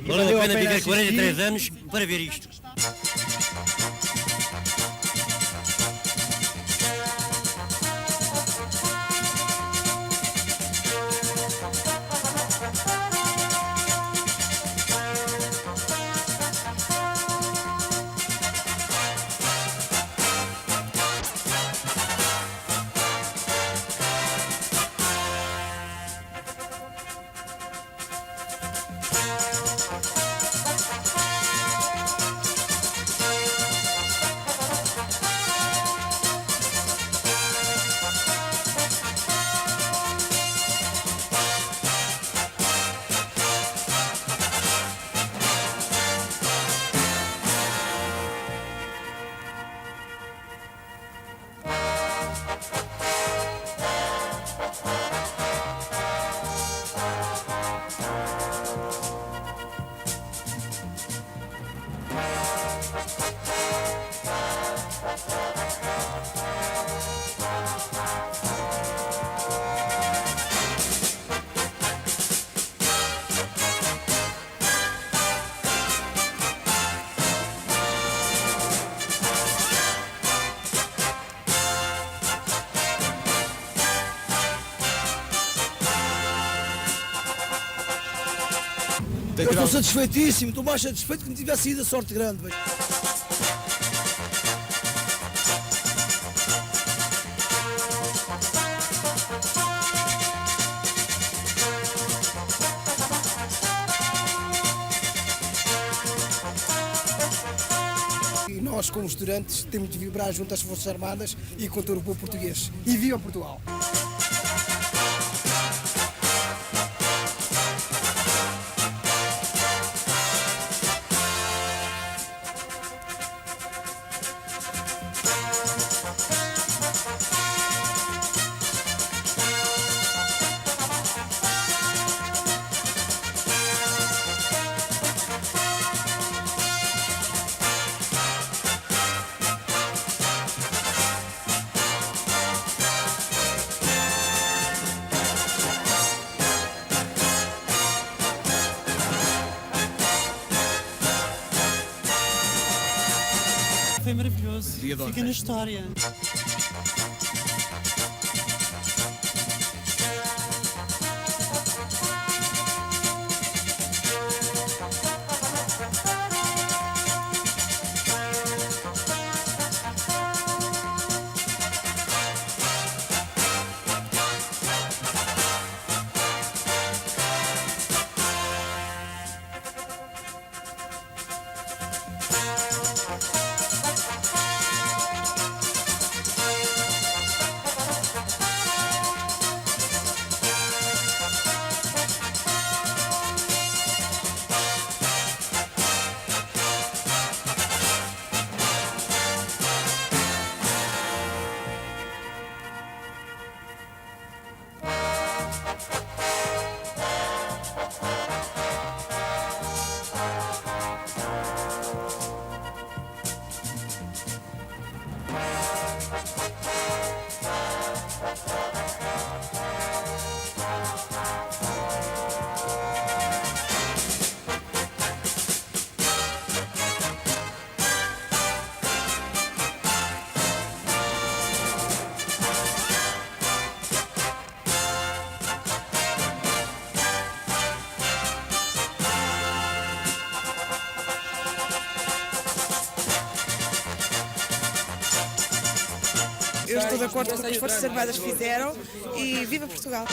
Valeu a pena viver 43 anos para ver isto. Eu estou satisfeitíssimo, estou mais satisfeito que não tivesse ido a sorte grande. E nós, como estudantes, temos de vibrar junto às Forças Armadas e com todo o povo português. E viva Portugal! Foi maravilhoso. Fica na história. Eu estou de acordo com o que as Forças Armadas fizeram e viva Portugal!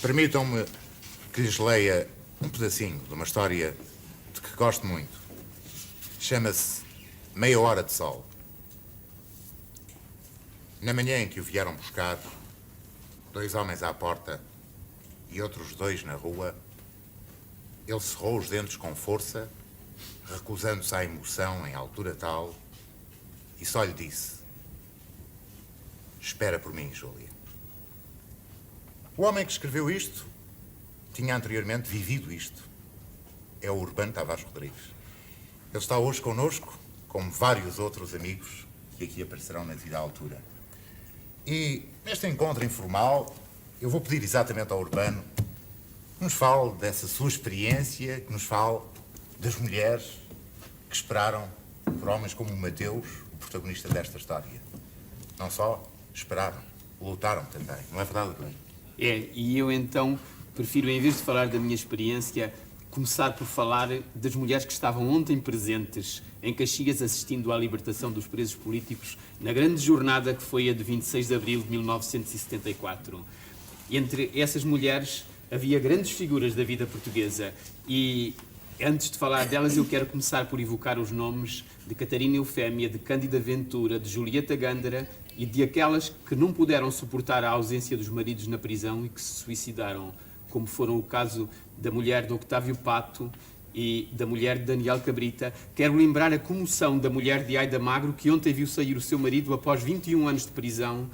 Permitam-me que lhes leia um pedacinho de uma história de que gosto muito. Chama-se Meia Hora de Sol. Na manhã em que o vieram buscar, 2 homens à porta e outros 2 na rua, ele cerrou os dentes com força, recusando-se à emoção em altura tal, e só lhe disse: espera por mim, Júlia. O homem que escreveu isto tinha anteriormente vivido isto. É o Urbano Tavares Rodrigues. Ele está hoje connosco, como vários outros amigos que aqui aparecerão na devida altura. E neste encontro informal, eu vou pedir exatamente ao Urbano que nos fale dessa sua experiência, que nos fale das mulheres que esperaram por homens como o Mateus, o protagonista desta história. Não só esperaram, lutaram também. Não é verdade, Urbano? E eu então prefiro, em vez de falar da minha experiência, começar por falar das mulheres que estavam ontem presentes em Caxias assistindo à libertação dos presos políticos na grande jornada que foi a de 26 de abril de 1974. Entre essas mulheres havia grandes figuras da vida portuguesa e, antes de falar delas, eu quero começar por evocar os nomes de Catarina Eufémia, de Cândida Ventura, de Julieta Gândara e de aquelas que não puderam suportar a ausência dos maridos na prisão e que se suicidaram, como foram o caso da mulher de Octávio Pato e da mulher de Daniel Cabrita. Quero lembrar a comoção da mulher de Aida Magro, que ontem viu sair o seu marido após 21 anos de prisão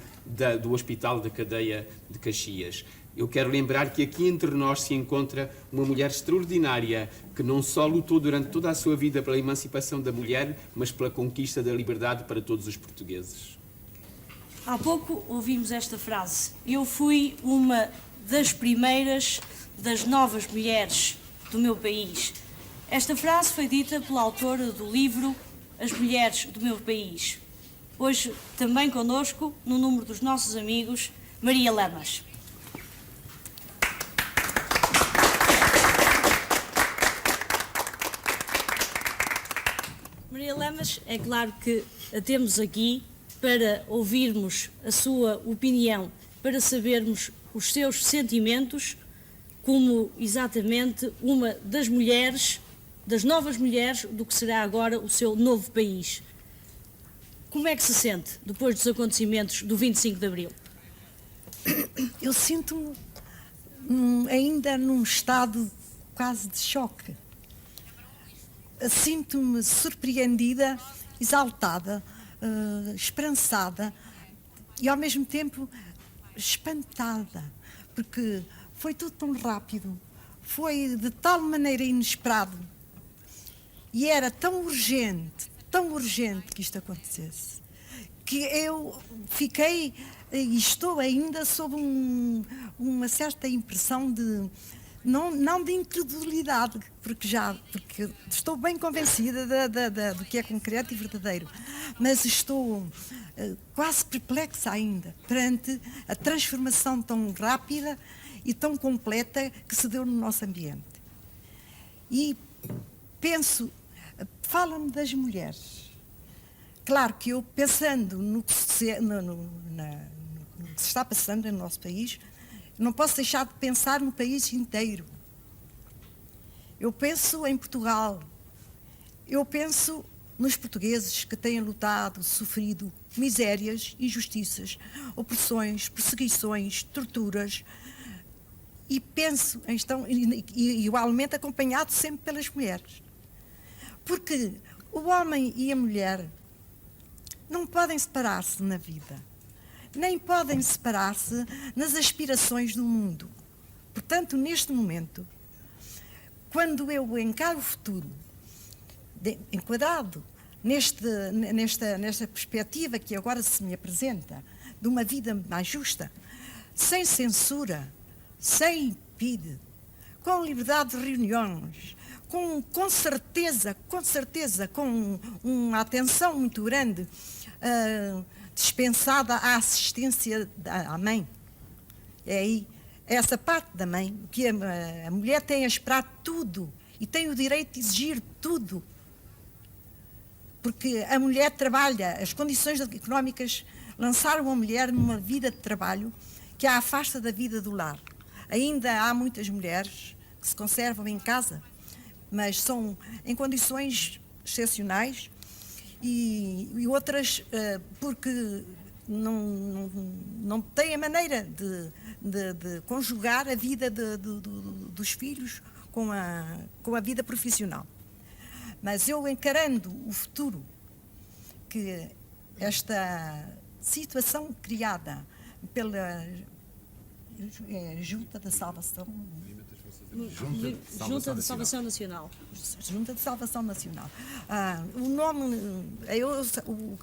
do Hospital da Cadeia de Caxias. Eu quero lembrar que aqui entre nós se encontra uma mulher extraordinária que não só lutou durante toda a sua vida pela emancipação da mulher, mas pela conquista da liberdade para todos os portugueses. Há pouco ouvimos esta frase: eu fui uma das primeiras das novas mulheres do meu país. Esta frase foi dita pela autora do livro As Mulheres do Meu País. Hoje também connosco, no número dos nossos amigos, Maria Lamas. Maria Lamas, é claro que a temos aqui para ouvirmos a sua opinião, para sabermos os seus sentimentos, como exatamente uma das mulheres, das novas mulheres, do que será agora o seu novo país. Como é que se sente depois dos acontecimentos do 25 de Abril? Eu sinto-me ainda num estado quase de choque. Sinto-me surpreendida, exaltada, esperançada e ao mesmo tempo espantada, porque foi tudo tão rápido, foi de tal maneira inesperado e era tão urgente que isto acontecesse, que eu fiquei e estou ainda sob uma certa impressão de não de incredulidade, porque estou bem convencida do que é concreto e verdadeiro, mas estou quase perplexa ainda perante a transformação tão rápida e tão completa que se deu no nosso ambiente. E penso, fala-me das mulheres. Claro que eu, pensando no que se está passando no nosso país, não posso deixar de pensar no país inteiro. Eu penso em Portugal. Eu penso nos portugueses que têm lutado, sofrido misérias, injustiças, opressões, perseguições, torturas. E penso, e igualmente acompanhado sempre pelas mulheres. Porque o homem e a mulher não podem separar-se na vida. Nem podem separar-se nas aspirações do mundo. Portanto, neste momento, quando eu encaro o futuro, enquadrado nesta perspectiva que agora se me apresenta, de uma vida mais justa, sem censura, sem impede, com liberdade de reuniões, com certeza, com uma atenção muito grande, dispensada à assistência à mãe. É aí, essa parte da mãe, que a mulher tem a esperar tudo e tem o direito de exigir tudo. Porque a mulher trabalha, as condições económicas lançaram a mulher numa vida de trabalho que a afasta da vida do lar. Ainda há muitas mulheres que se conservam em casa, mas são em condições excepcionais, e outras porque não têm a maneira de conjugar a vida dos filhos com a vida profissional. Mas eu, encarando o futuro, que esta situação criada Junta da Salvação. Junta de Salvação Nacional. Junta de Salvação Nacional. O nome,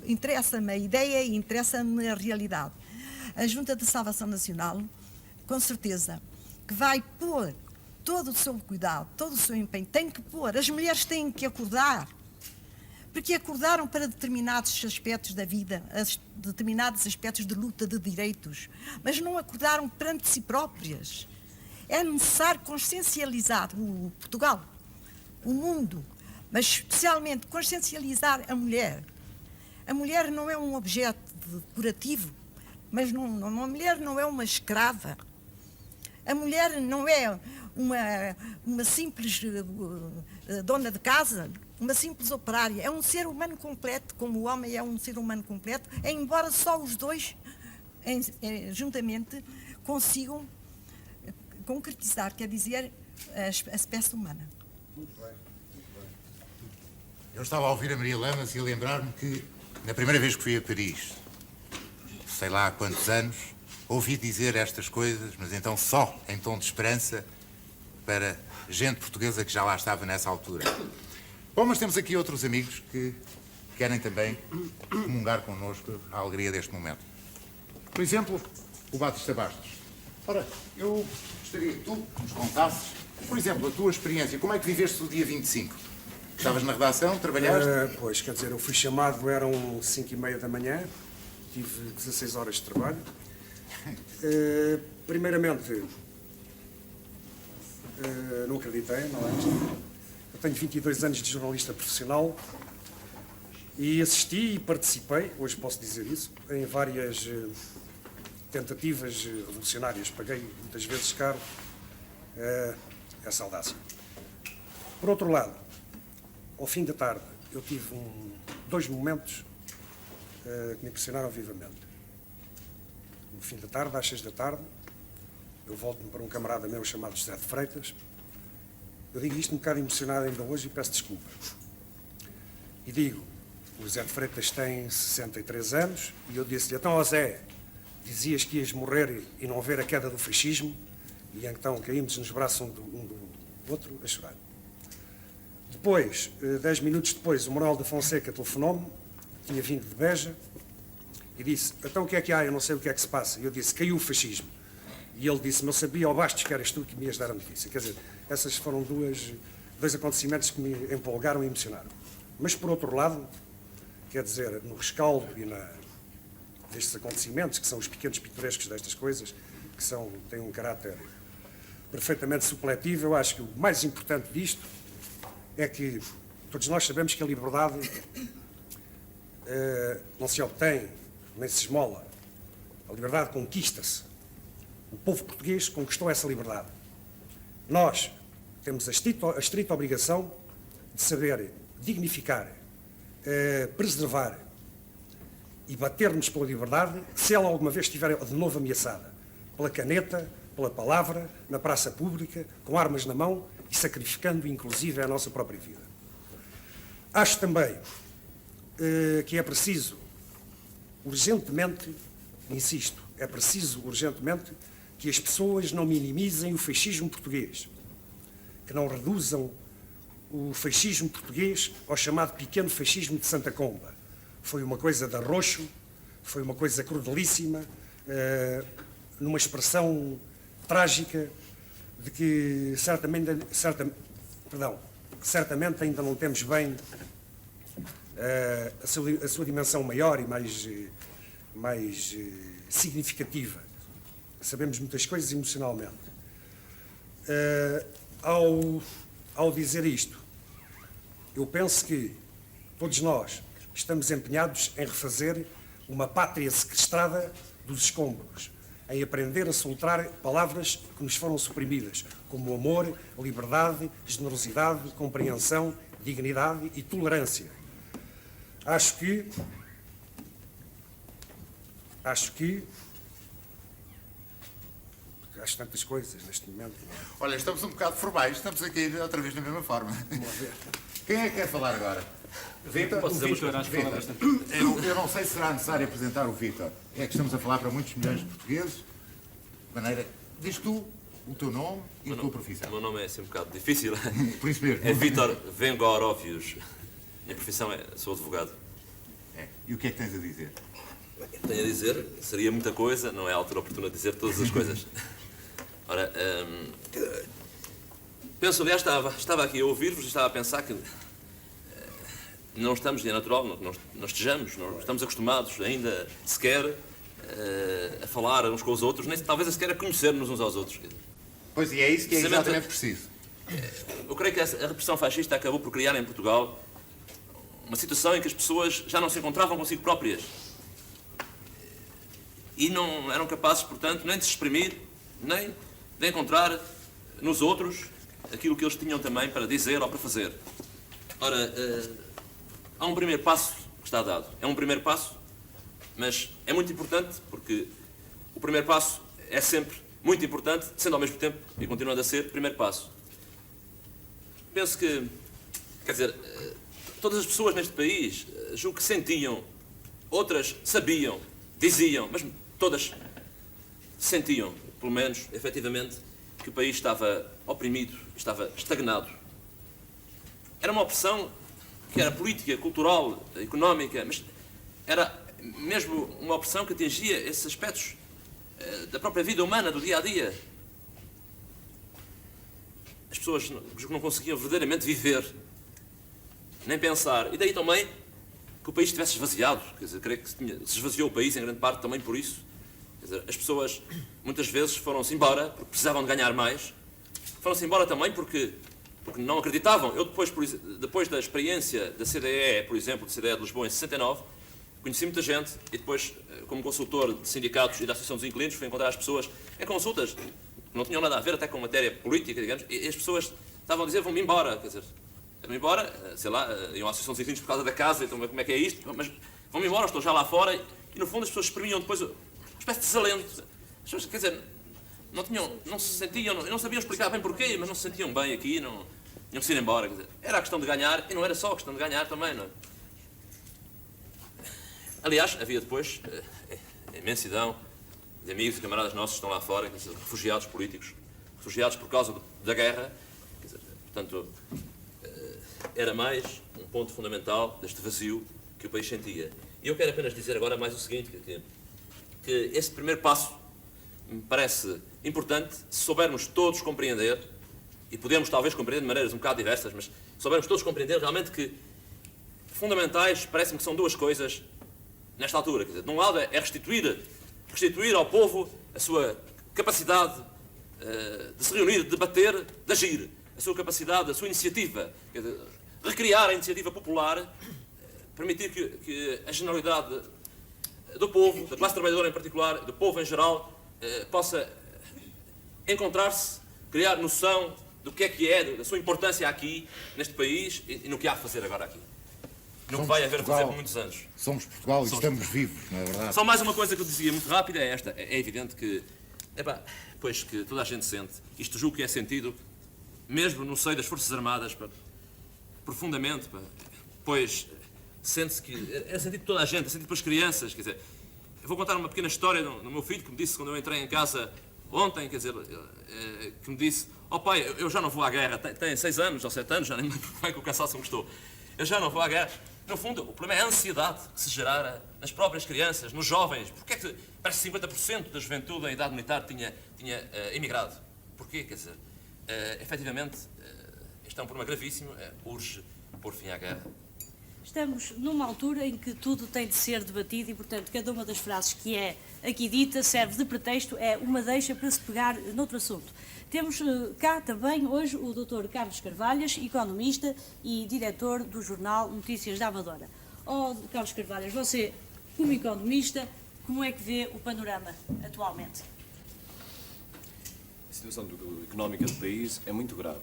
interessa-me a ideia e interessa-me a realidade. A Junta de Salvação Nacional, com certeza, que vai pôr todo o seu cuidado, todo o seu empenho, tem que pôr, as mulheres têm que acordar, porque acordaram para determinados aspectos da vida, determinados aspectos de luta de direitos, mas não acordaram perante si próprias. É necessário consciencializar o Portugal, o mundo, mas especialmente consciencializar a mulher. A mulher não é um objeto decorativo, mas a mulher não é uma escrava. A mulher não é uma simples dona de casa, uma simples operária. É um ser humano completo, como o homem é um ser humano completo, embora só os dois, juntamente, consigam concretizar, quer dizer, a espécie humana. Muito bem. Eu estava a ouvir a Maria Lamas e a lembrar-me que, na primeira vez que fui a Paris, sei lá há quantos anos, ouvi dizer estas coisas, mas então só em tom de esperança para gente portuguesa que já lá estava nessa altura. Bom, mas temos aqui outros amigos que querem também comungar connosco a alegria deste momento. Por exemplo, o Batista Bastos. Ora, eu gostaria que tu nos contasses, por exemplo, a tua experiência. Como é que viveste o dia 25? Estavas na redação, trabalhaste? Pois, quer dizer, eu fui chamado, eram 5h30 da manhã, tive 16 horas de trabalho. Primeiramente, não acreditei, não é? Eu tenho 22 anos de jornalista profissional e assisti e participei, hoje posso dizer isso, em várias tentativas revolucionárias. Paguei muitas vezes caro essa audácia. Por outro lado, ao fim da tarde, eu tive dois momentos que me impressionaram vivamente. No fim da tarde, às 6 da tarde, eu volto-me para um camarada meu chamado José de Freitas. Eu digo isto um bocado emocionado ainda hoje e peço desculpa. E digo, o José de Freitas tem 63 anos e eu disse-lhe, então, ó Zé, dizias que ias morrer e não ver a queda do fascismo, e então caímos nos braços um do outro a chorar. Depois, 10 minutos depois, o Manuel da Fonseca telefonou-me, tinha vindo de Beja, e disse, então o que é que há? Eu não sei o que é que se passa. E eu disse, caiu o fascismo. E ele disse-me, eu sabia ao Bastos que eras tu que me ias dar a notícia. Quer dizer, essas foram dois acontecimentos que me empolgaram e emocionaram. Mas, por outro lado, quer dizer, no rescaldo e destes acontecimentos, que são os pequenos pitorescos destas coisas, que têm um caráter perfeitamente supletivo, eu acho que o mais importante disto é que todos nós sabemos que a liberdade não se obtém, nem se esmola. A liberdade conquista-se. O povo português conquistou essa liberdade. Nós temos a estrita obrigação de saber dignificar, preservar e bater-nos pela liberdade se ela alguma vez estiver de novo ameaçada. Pela caneta, pela palavra, na praça pública, com armas na mão e sacrificando inclusive a nossa própria vida. Acho também que é preciso urgentemente, insisto, é preciso urgentemente que as pessoas não minimizem o fascismo português, que não reduzam o fascismo português ao chamado pequeno fascismo de Santa Comba. Foi uma coisa de arroxo, foi uma coisa crudelíssima, numa expressão trágica de que certamente ainda não temos bem a sua dimensão maior e mais significativa. Sabemos muitas coisas emocionalmente. Ao dizer isto, eu penso que todos nós estamos empenhados em refazer uma pátria sequestrada dos escombros, em aprender a soltar palavras que nos foram suprimidas, como amor, liberdade, generosidade, compreensão, dignidade e tolerância. Acho que tantas coisas neste momento. Olha, estamos um bocado formais, estamos a cair outra vez na mesma forma. Quem é que quer falar agora? Vitor? Eu não sei se será necessário apresentar o Vitor. É que estamos a falar para muitos milhões de portugueses, de maneira Diz tu o teu nome e a tua O profissão. meu nome é assim um bocado difícil. Por isso mesmo. É Vítor Vengorovius. Minha profissão é... sou advogado. É. E o que é que tens a dizer? Tenho a dizer, seria muita coisa, não é a altura oportuna de dizer todas as coisas. Ora, penso, aliás, estava aqui a ouvir-vos e estava a pensar que não estamos, e é natural, não estejamos, não estamos acostumados ainda sequer a falar uns com os outros, nem talvez a sequer a conhecer-nos uns aos outros. Pois, e é isso que é Precisamente, exatamente preciso. Eu creio que a repressão fascista acabou por criar em Portugal uma situação em que as pessoas já não se encontravam consigo próprias. E não eram capazes, portanto, nem de se exprimir, nem de encontrar nos outros aquilo que eles tinham também para dizer ou para fazer. Ora, há um primeiro passo que está dado. É um primeiro passo, mas é muito importante porque o primeiro passo é sempre muito importante, sendo ao mesmo tempo, e continuando a ser, primeiro passo. Penso que, quer dizer, todas as pessoas neste país, julgo que sentiam, outras sabiam, diziam, mas todas sentiam, pelo menos, efetivamente, que o país estava oprimido, estava estagnado. Era uma opressão que era política, cultural, económica, mas era mesmo uma opressão que atingia esses aspectos da própria vida humana, do dia a dia. As pessoas não conseguiam verdadeiramente viver, nem pensar. E daí também que o país estivesse esvaziado. Quer dizer, creio que se esvaziou o país em grande parte também por isso. Quer dizer, as pessoas muitas vezes foram-se embora porque precisavam de ganhar mais. Foram-se embora também porque não acreditavam. Eu depois da experiência da CDE, por exemplo, da CDE de Lisboa em 69, conheci muita gente e depois, como consultor de sindicatos e da Associação dos Inquilinos, fui encontrar as pessoas em consultas que não tinham nada a ver até com matéria política, digamos, e as pessoas estavam a dizer, vão-me embora, quer dizer, vão-me embora, sei lá, iam à Associação dos Inquilinos por causa da casa, então como é que é isto, mas vão-me embora, estou já lá fora, e no fundo as pessoas exprimiam depois uma espécie de desalento. As pessoas, quer dizer, não se sentiam, não sabiam explicar bem porquê, mas não se sentiam bem aqui, não tinham que se ir embora, quer dizer, era a questão de ganhar, e não era só a questão de ganhar também, não é? Aliás, havia depois a imensidão de amigos e camaradas nossos que estão lá fora, quer dizer, refugiados políticos, refugiados por causa da guerra, quer dizer, portanto, era mais um ponto fundamental deste vazio que o país sentia. E eu quero apenas dizer agora mais o seguinte, que esse primeiro passo me parece importante se soubermos todos compreender, e podemos talvez compreender de maneiras um bocado diversas, mas se soubermos todos compreender realmente que fundamentais parece-me que são duas coisas nesta altura. Quer dizer, de um lado é restituir ao povo a sua capacidade de se reunir, de debater, de agir, a sua capacidade, a sua iniciativa, quer dizer, recriar a iniciativa popular, permitir que a generalidade do povo, da classe trabalhadora em particular, do povo em geral, possa encontrar-se, criar noção do que é, da sua importância aqui, neste país, e no que há a fazer agora aqui. No que vai haver a fazer por muitos anos. Somos Portugal e estamos vivos, não é verdade? Só mais uma coisa que eu dizia muito rápida é esta. É evidente que, pois que toda a gente sente, isto julgo que é sentido, mesmo no seio das Forças Armadas, profundamente, pois sente-se que, é sentido por toda a gente, é sentido pelas crianças, quer dizer, eu vou contar uma pequena história do meu filho que me disse quando eu entrei em casa ontem, quer dizer, que me disse, pai, eu já não vou à guerra, tem 6 anos ou 7 anos, já nem lembro como é que o cansaço me gostou, eu já não vou à guerra. No fundo, o problema é a ansiedade que se gerara nas próprias crianças, nos jovens. Porquê é que parece que 50% da juventude em idade militar tinha emigrado? Porquê? Quer dizer, efetivamente, este é um problema gravíssimo, urge pôr fim à guerra. Estamos numa altura em que tudo tem de ser debatido e, portanto, cada uma das frases que é aqui dita serve de pretexto, é uma deixa para se pegar noutro assunto. Temos cá também hoje o Dr. Carlos Carvalhas, economista e diretor do jornal Notícias da Amadora. Carlos Carvalhas, você, como economista, como é que vê o panorama atualmente? A situação económica do país é muito grave.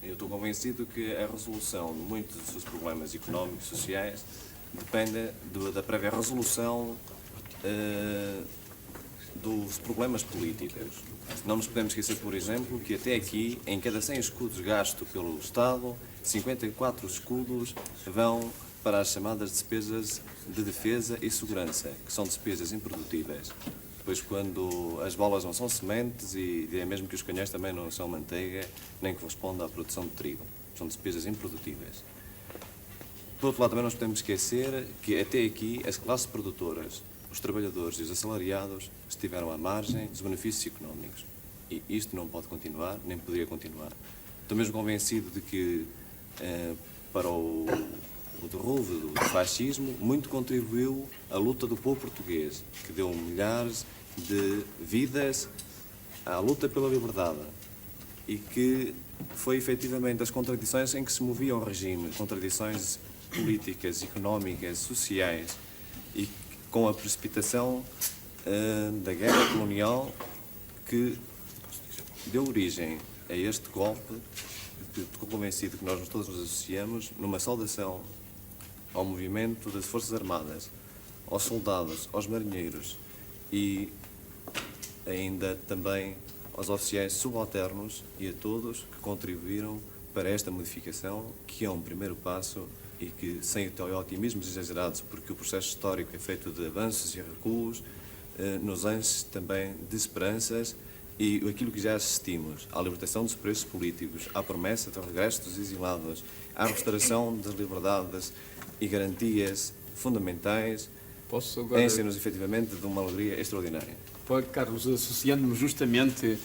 Eu estou convencido que a resolução de muitos dos seus problemas económicos e sociais depende da prévia resolução dos problemas políticos. Não nos podemos esquecer, por exemplo, que até aqui, em cada 100 escudos gastos pelo Estado, 54 escudos vão para as chamadas despesas de defesa e segurança, que são despesas improdutíveis. Depois, quando as bolas não são sementes e é mesmo que os canhões também não são manteiga, nem corresponde à produção de trigo. São despesas improdutíveis. Por outro lado, também não nos podemos esquecer que até aqui as classes produtoras, os trabalhadores e os assalariados estiveram à margem dos benefícios económicos. E isto não pode continuar, nem poderia continuar. Estou mesmo convencido de que para o derrubo do fascismo muito contribuiu a luta do povo português, que deu milhares de vidas à luta pela liberdade e que foi efetivamente as contradições em que se movia o regime, contradições políticas, económicas, sociais, e com a precipitação da guerra colonial que deu origem a este golpe, que estou convencido que nós todos nos associamos numa saudação ao movimento das Forças Armadas, aos soldados, aos marinheiros e ainda também aos oficiais subalternos e a todos que contribuíram para esta modificação, que é um primeiro passo e que, sem otimismos exagerados, porque o processo histórico é feito de avanços e recuos, nos enche também de esperanças e aquilo que já assistimos, à libertação dos presos políticos, à promessa do regresso dos exilados, à restauração das liberdades e garantias fundamentais, enche-nos efetivamente de uma alegria extraordinária. Carlos, associando-me justamente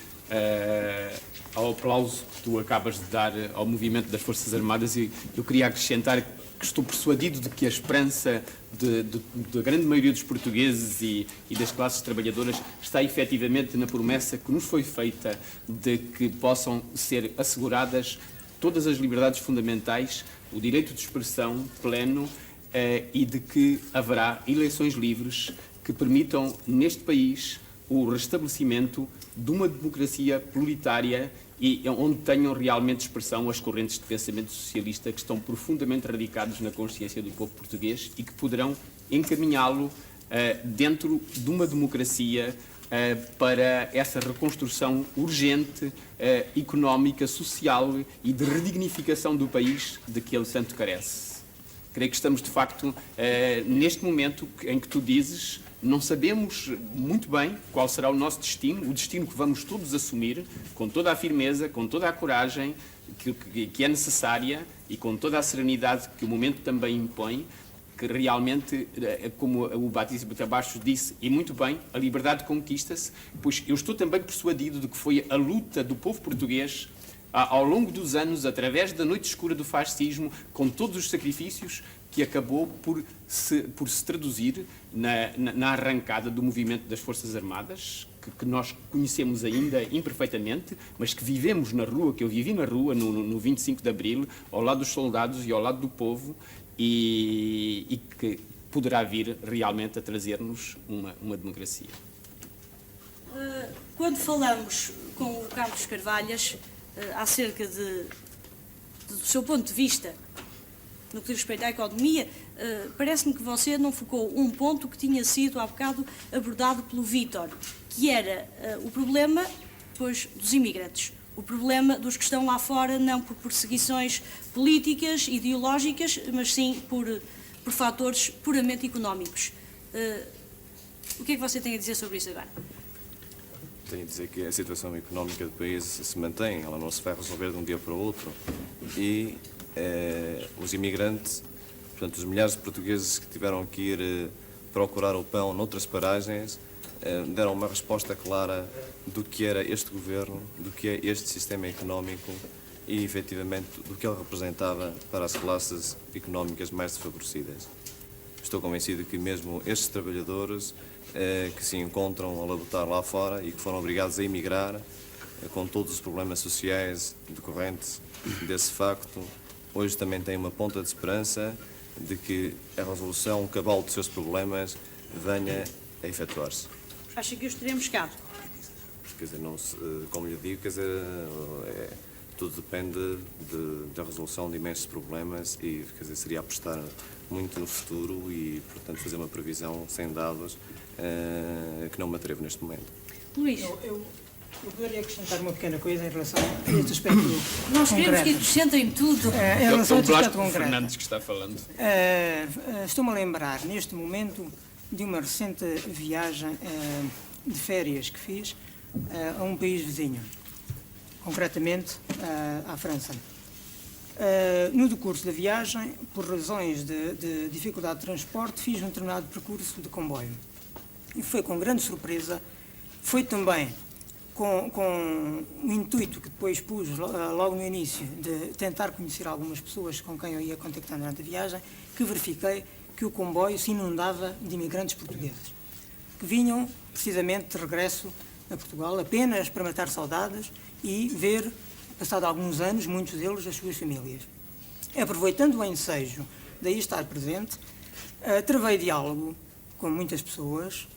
ao aplauso que tu acabas de dar ao movimento das Forças Armadas, e eu queria acrescentar que estou persuadido de que a esperança da grande maioria dos portugueses e das classes trabalhadoras está efetivamente na promessa que nos foi feita de que possam ser asseguradas todas as liberdades fundamentais, o direito de expressão pleno e de que haverá eleições livres que permitam neste país o restabelecimento de uma democracia pluritária e onde tenham realmente expressão as correntes de pensamento socialista que estão profundamente radicados na consciência do povo português e que poderão encaminhá-lo dentro de uma democracia para essa reconstrução urgente, económica, social e de redignificação do país de que ele tanto carece. Creio que estamos, de facto, neste momento em que tu dizes, não sabemos muito bem qual será o nosso destino, o destino que vamos todos assumir, com toda a firmeza, com toda a coragem que é necessária e com toda a serenidade que o momento também impõe, que realmente, como o Batista Bastos disse, e muito bem, a liberdade conquista-se, pois eu estou também persuadido de que foi a luta do povo português ao longo dos anos, através da noite escura do fascismo, com todos os sacrifícios, que acabou por se traduzir na arrancada do movimento das Forças Armadas, que nós conhecemos ainda imperfeitamente, mas que vivemos na rua, que eu vivi na rua no 25 de Abril, ao lado dos soldados e ao lado do povo, e que poderá vir realmente a trazer-nos uma democracia. Quando falamos com o Carlos Carvalhas acerca do seu ponto de vista no que diz respeito à economia, parece-me que você não focou um ponto que tinha sido há bocado abordado pelo Vítor, que era o problema, pois, dos imigrantes. O problema dos que estão lá fora, não por perseguições políticas, ideológicas, mas sim por fatores puramente económicos. O que é que você tem a dizer sobre isso agora? Tenho a dizer que a situação económica do país se mantém, ela não se vai resolver de um dia para o outro. E os imigrantes, portanto, os milhares de portugueses que tiveram que ir procurar o pão noutras paragens, deram uma resposta clara do que era este governo, do que é este sistema económico e, efetivamente, do que ele representava para as classes económicas mais desfavorecidas. Estou convencido que mesmo estes trabalhadores que se encontram a labutar lá fora e que foram obrigados a emigrar, com todos os problemas sociais decorrentes desse facto, hoje também têm uma ponta de esperança de que a resolução cabal dos seus problemas venha a efetuar-se. Acha que os teremos cá? Quer dizer, não se, como lhe digo, quer dizer, tudo depende da resolução de imensos problemas e, quer dizer, seria apostar muito no futuro e, portanto, fazer uma previsão sem dados que não me atrevo neste momento. Luís. Eu poderia acrescentar uma pequena coisa em relação a este aspecto Nós queremos que acrescentem tudo. Em relação a este aspecto concreto. Fernandes que está falando. Estou-me a lembrar, neste momento, de uma recente viagem de férias que fiz a um país vizinho, concretamente à França. No decurso da viagem, por razões de dificuldade de transporte, fiz um determinado percurso de comboio. E foi com grande surpresa, foi também com o intuito que depois pus logo no início de tentar conhecer algumas pessoas com quem eu ia contactando durante a viagem, que verifiquei que o comboio se inundava de imigrantes portugueses, que vinham precisamente de regresso a Portugal apenas para matar saudades e ver, passado alguns anos, muitos deles, as suas famílias. Aproveitando o ensejo daí estar presente, travei diálogo com muitas pessoas,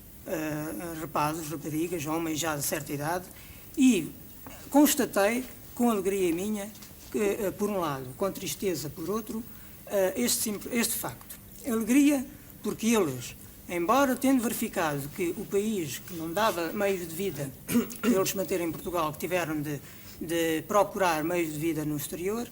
rapazes, raparigas, homens já de certa idade, e constatei, com alegria minha, que, por um lado, com tristeza por outro, este facto. Alegria porque eles, embora tendo verificado que o país que não dava meios de vida para eles se manterem em Portugal, que tiveram de procurar meios de vida no exterior,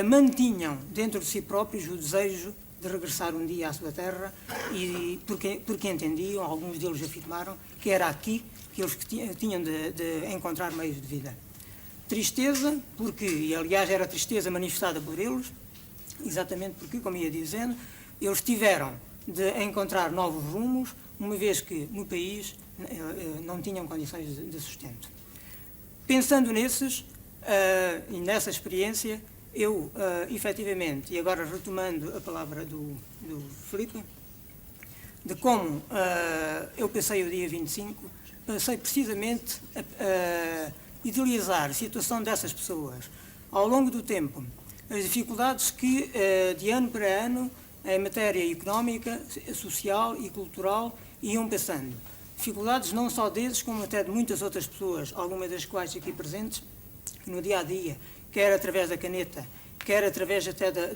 mantinham dentro de si próprios o desejo de regressar um dia à sua terra, e porque entendiam, alguns deles afirmaram, que era aqui que eles tinham de encontrar meios de vida. Tristeza, porque, e aliás era tristeza manifestada por eles, exatamente porque, como ia dizendo, eles tiveram de encontrar novos rumos, uma vez que no país não tinham condições de sustento. Pensando nesses e nessa experiência, eu, efetivamente, e agora retomando a palavra do Filipe, de como eu passei o dia 25, passei precisamente a idealizar a situação dessas pessoas. Ao longo do tempo, as dificuldades que, de ano para ano, em matéria económica, social e cultural, iam passando. Dificuldades não só desses, como até de muitas outras pessoas, algumas das quais aqui presentes, que no dia-a-dia, quer através da caneta, quer através até da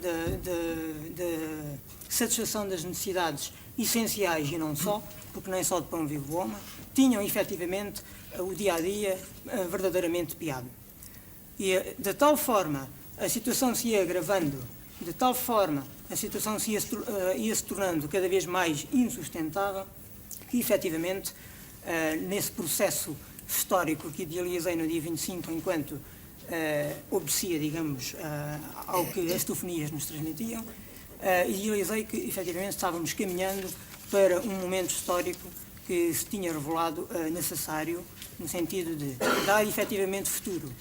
satisfação das necessidades essenciais e não só, porque nem só de pão vive o homem, tinham efetivamente o dia-a-dia verdadeiramente piado. E de tal forma a situação se ia agravando, de tal forma a situação se ia se tornando cada vez mais insustentável, que efetivamente nesse processo histórico que idealizei no dia 25 enquanto obedecia, digamos, ao que as telefonias nos transmitiam, idealizei que efetivamente estávamos caminhando para um momento histórico que se tinha revelado necessário, no sentido de dar efetivamente futuro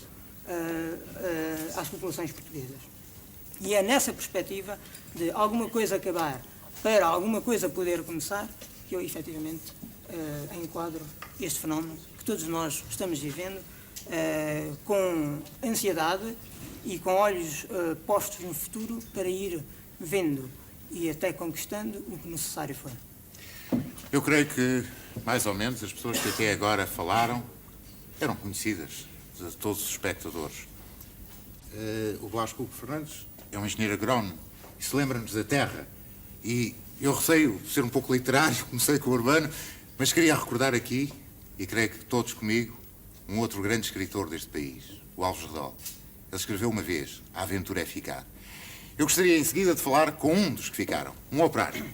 às populações portuguesas. E é nessa perspectiva de alguma coisa acabar para alguma coisa poder começar que eu efetivamente enquadro este fenómeno que todos nós estamos vivendo com ansiedade e com olhos postos no futuro para ir vendo e até conquistando o que necessário for. Eu creio que, mais ou menos, as pessoas que até agora falaram eram conhecidas de todos os espectadores. O Blasco Hugo Fernandes é um engenheiro agrónomo e se lembra-nos da terra. E eu receio ser um pouco literário, comecei com o Urbano, mas queria recordar aqui, e creio que todos comigo, um outro grande escritor deste país, o Alves Redol. Ele escreveu uma vez, A Aventura é Ficar. Eu gostaria em seguida de falar com um dos que ficaram, um operário.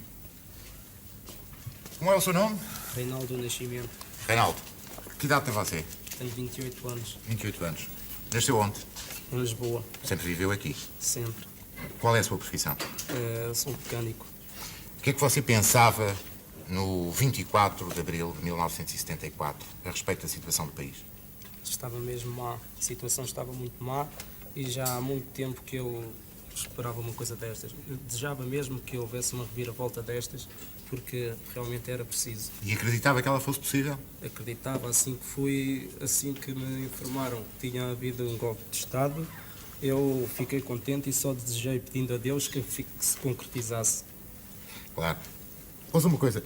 Como é o seu nome? Reinaldo Nascimento. Reinaldo. Que idade tem você? Tenho 28 anos. 28 anos. Nasceu onde? Em Lisboa. Sempre viveu aqui? Sempre. Qual é a sua profissão? Sou mecânico. O que é que você pensava no 24 de abril de 1974 a respeito da situação do país? Estava mesmo má. A situação estava muito má e já há muito tempo que eu esperava uma coisa destas. Eu desejava mesmo que houvesse uma reviravolta destas, porque realmente era preciso. E acreditava que ela fosse possível? Acreditava, assim que me informaram que tinha havido um golpe de Estado, eu fiquei contente e só desejei, pedindo a Deus, que se concretizasse. Claro. Ouça uma coisa.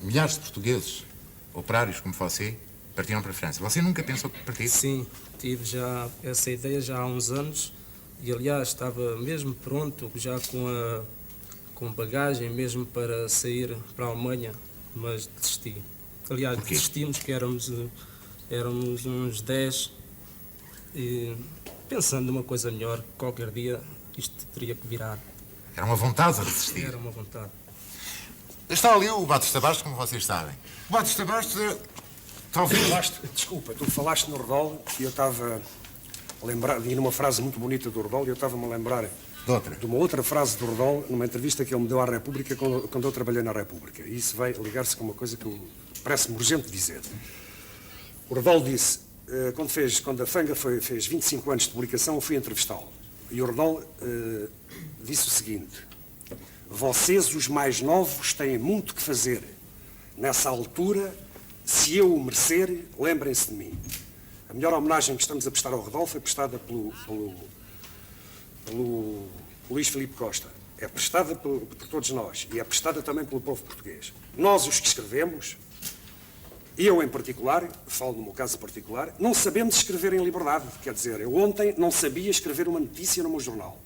Milhares de portugueses, operários como você, partiram para a França. Você nunca pensou partir? Sim, tive já essa ideia já há uns anos e, aliás, estava mesmo pronto, já com bagagem mesmo para sair para a Alemanha, mas desisti. Aliás, desistimos que éramos uns 10 e pensando numa coisa melhor, qualquer dia isto teria que virar. Era uma vontade de resistir. Era uma vontade. Está ali o Batista Bastos, como vocês sabem. O Batista Bastos é... Talvez... Desculpa, tu falaste no Rodol e eu estava a lembrar, vi numa frase muito bonita do Rodol e eu estava-me a lembrar de uma outra frase do Rodol numa entrevista que ele me deu à República quando eu trabalhei na República. E isso vai ligar-se com uma coisa que parece-me urgente dizer. O Rodol disse, quando a Fanga fez 25 anos de publicação, eu fui entrevistá-lo. E o Rodol disse o seguinte: vocês, os mais novos, têm muito que fazer. Nessa altura, se eu o merecer, lembrem-se de mim. A melhor homenagem que estamos a prestar ao Rodol foi prestada pelo Luís Filipe Costa. É prestada por todos nós e é prestada também pelo povo português. Nós, os que escrevemos, eu em particular, falo no meu caso particular, não sabemos escrever em liberdade. Quer dizer, eu ontem não sabia escrever uma notícia no meu jornal.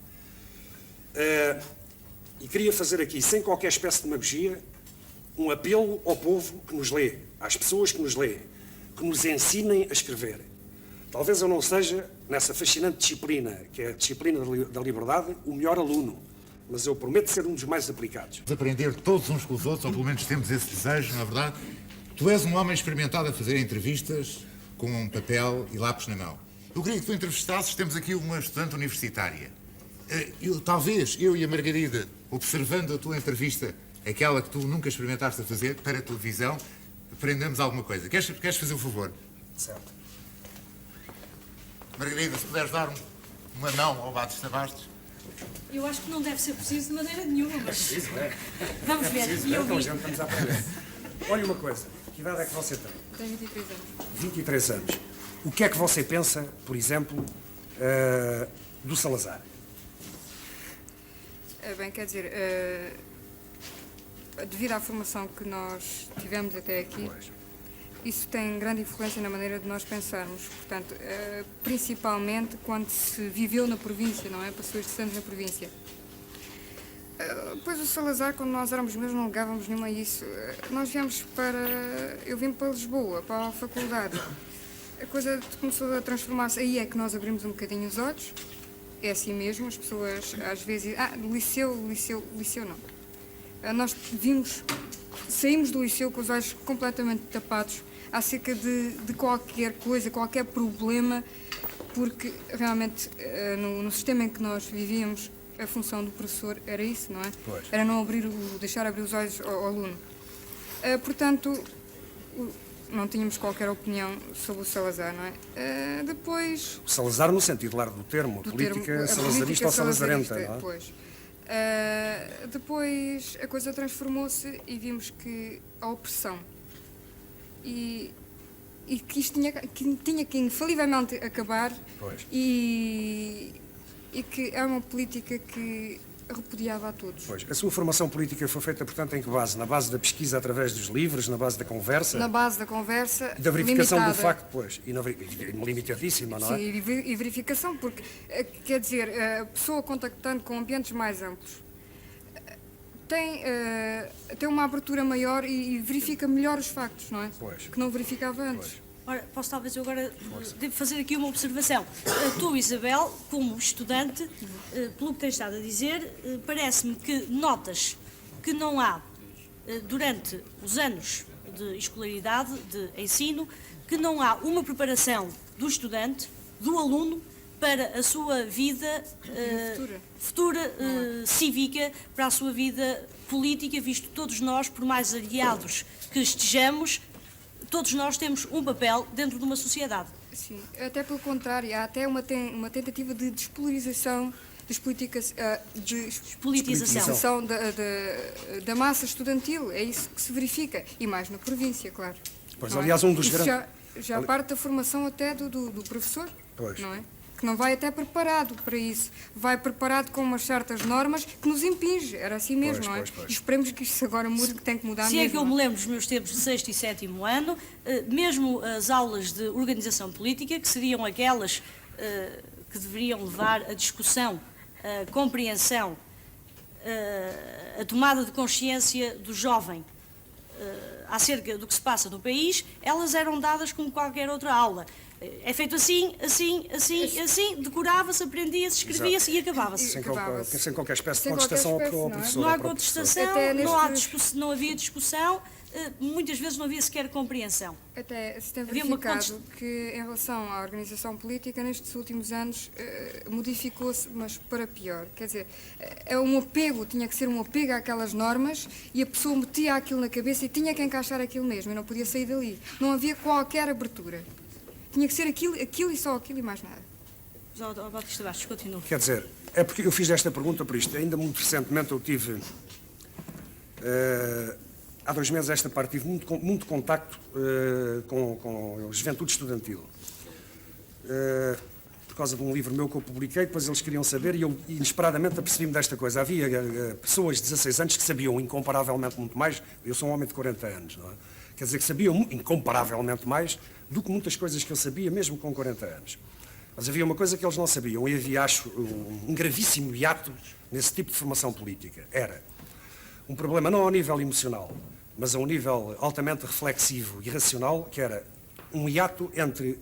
E queria fazer aqui, sem qualquer espécie de demagogia, um apelo ao povo que nos lê, às pessoas que nos lêem, que nos ensinem a escrever. Talvez eu não seja, nessa fascinante disciplina, que é a disciplina da liberdade, o melhor aluno, mas eu prometo ser um dos mais aplicados. Aprender todos uns com os outros, ou pelo menos temos esse desejo, não é verdade? Tu és um homem experimentado a fazer entrevistas com um papel e lápis na mão. Eu queria que tu entrevistasses, temos aqui uma estudante universitária. Talvez eu e a Margarida, observando a tua entrevista, aquela que tu nunca experimentaste a fazer, para a televisão, aprendemos alguma coisa. Queres fazer um favor? Certo. Margarida, se puderes dar uma mão ao Batista Bastos. Eu acho que não deve ser preciso de maneira nenhuma, mas... Vamos ver. Então, já estamos a aprender. Olha uma coisa, que idade é que você tem? Tenho 23 anos. 23 anos. O que é que você pensa, por exemplo, do Salazar? Bem, quer dizer, devido à formação que nós tivemos até aqui, isso tem grande influência na maneira de nós pensarmos. Portanto, principalmente quando se viveu na província, não é? Passou estes anos na província. Depois o Salazar, quando nós éramos meus, não ligávamos nenhuma a isso. Nós viemos eu vim para Lisboa, para a faculdade. A coisa começou a transformar-se. Aí é que nós abrimos um bocadinho os olhos. É assim mesmo, as pessoas às vezes... liceu não. Nós saímos do liceu com os olhos completamente tapados acerca de qualquer coisa, qualquer problema, porque realmente no sistema em que nós vivíamos, a função do professor era isso, não é? Pois. Era não deixar abrir os olhos ao aluno. Portanto, não tínhamos qualquer opinião sobre o Salazar, não é? Depois... O Salazar no sentido largo do termo, política salazarista ou salazarenta, não é? Pois. Depois a coisa transformou-se e vimos que a opressão e que isto tinha que infalivelmente acabar e que é uma política que repudiava a todos. Pois. A sua formação política foi feita, portanto, em que base? Na base da pesquisa através dos livros, na base da conversa? Na base da conversa, da verificação limitada. do facto, pois. E limitadíssima, não é? Sim, e verificação, porque, quer dizer, a pessoa contactando com ambientes mais amplos tem uma abertura maior e verifica melhor os factos, não é? Pois. Que não verificava antes. Ora, posso talvez eu agora devo fazer aqui uma observação. Tu, Isabel, como estudante, pelo que tens estado a dizer, parece-me que notas que não há, durante os anos de escolaridade, de ensino, que não há uma preparação do estudante, do aluno, para a sua vida futura cívica, para a sua vida política, visto todos nós, por mais aliados que estejamos, todos nós temos um papel dentro de uma sociedade. Sim, até pelo contrário, há até uma tentativa de despolarização das políticas, despolitização da massa estudantil, é isso que se verifica, e mais na província, claro. Pois, aliás, um dos isso grandes... já parte da formação até do professor, pois. Não é? Que não vai até preparado para isso, vai preparado com umas certas normas que nos impinge, era assim mesmo, não é? E esperemos que isto agora mude, que tem que mudar mesmo. Se é que eu me lembro dos meus tempos de 6º e 7º ano, mesmo as aulas de organização política, que seriam aquelas que deveriam levar a discussão, a compreensão, a tomada de consciência do jovem acerca do que se passa no país, elas eram dadas como qualquer outra aula. É feito assim, decorava-se, aprendia-se, escrevia-se e acabava-se. Sem qualquer espécie de Sem qualquer contestação ao espécie, não é? professor. Não há ao próprio contestação, Até não havia discussão, muitas vezes não havia sequer compreensão. Até se tem Havia uma verificado que, em relação à organização política, nestes últimos anos modificou-se, mas para pior. Quer dizer, é um apego, tinha que ser um apego àquelas normas e a pessoa metia aquilo na cabeça e tinha que encaixar aquilo mesmo e não podia sair dali. Não havia qualquer abertura. Tinha que ser aquilo e só aquilo e mais nada. Batista Bastos, continua. Quer dizer, é porque eu fiz esta pergunta por isto. Ainda muito recentemente eu tive, há 2 meses esta parte, tive muito contacto com a juventude estudantil. Por causa de um livro meu que eu publiquei, depois eles queriam saber e eu inesperadamente apercebi-me desta coisa. Havia pessoas de 16 anos que sabiam incomparavelmente muito mais. Eu sou um homem de 40 anos, não é? Quer dizer, que sabiam incomparavelmente mais do que muitas coisas que eu sabia, mesmo com 40 anos. Mas havia uma coisa que eles não sabiam, e havia, acho, um gravíssimo hiato nesse tipo de formação política. Era um problema não ao nível emocional, mas a um nível altamente reflexivo e racional, que era um hiato entre